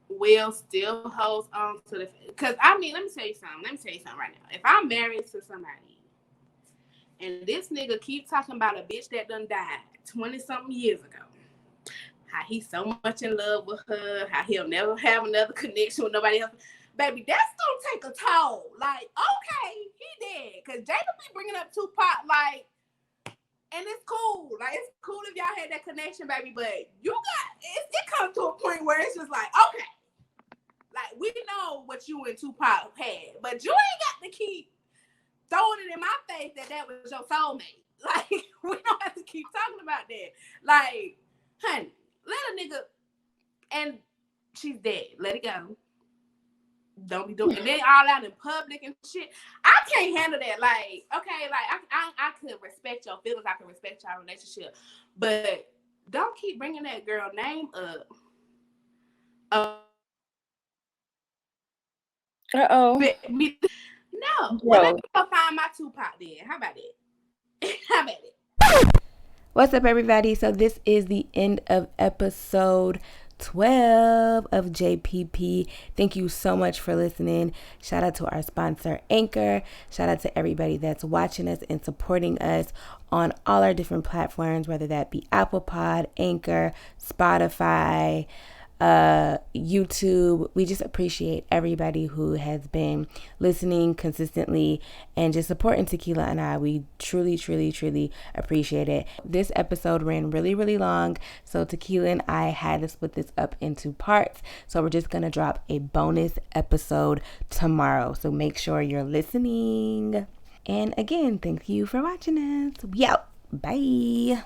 Will still holds on to the, because I mean, let me tell you something right now. If I'm married to somebody and this nigga keep talking about a bitch that done died 20 something years ago, how he's so much in love with her, how he'll never have another connection with nobody else, baby, that's gonna take a toll. Like, okay, he dead, because Jada be bringing up Tupac, like, and it's cool. Like, it's cool if y'all had that connection, baby, but you got, it comes to a point where it's just like, okay, like, we know what you and Tupac had, but you ain't got to keep throwing it in my face that was your soulmate. Like, we don't have to keep talking about that. Like, honey, let a nigga, and she's dead. Let it go. Don't be doing it. And then all out in public and shit. I can't handle that. Like, okay, like, I could respect your feelings. I can respect your relationship. But don't keep bringing that girl name up. Uh-oh. No. Well, let me go find my Tupac then. How about it? How about it? What's up, everybody? So this is the end of episode 12 of JPP. Thank you so much for listening. Shout out to our sponsor, Anchor. Shout out to everybody that's watching us and supporting us on all our different platforms, whether that be Apple Pod, Anchor, Spotify, YouTube. We just appreciate everybody who has been listening consistently and just supporting Tequila and I. We truly, truly, truly appreciate it. This episode ran really, really long, so Tequila and I had to split this up into parts. So we're just gonna drop a bonus episode tomorrow. So make sure you're listening. And again, thank you for watching us. We out. Bye.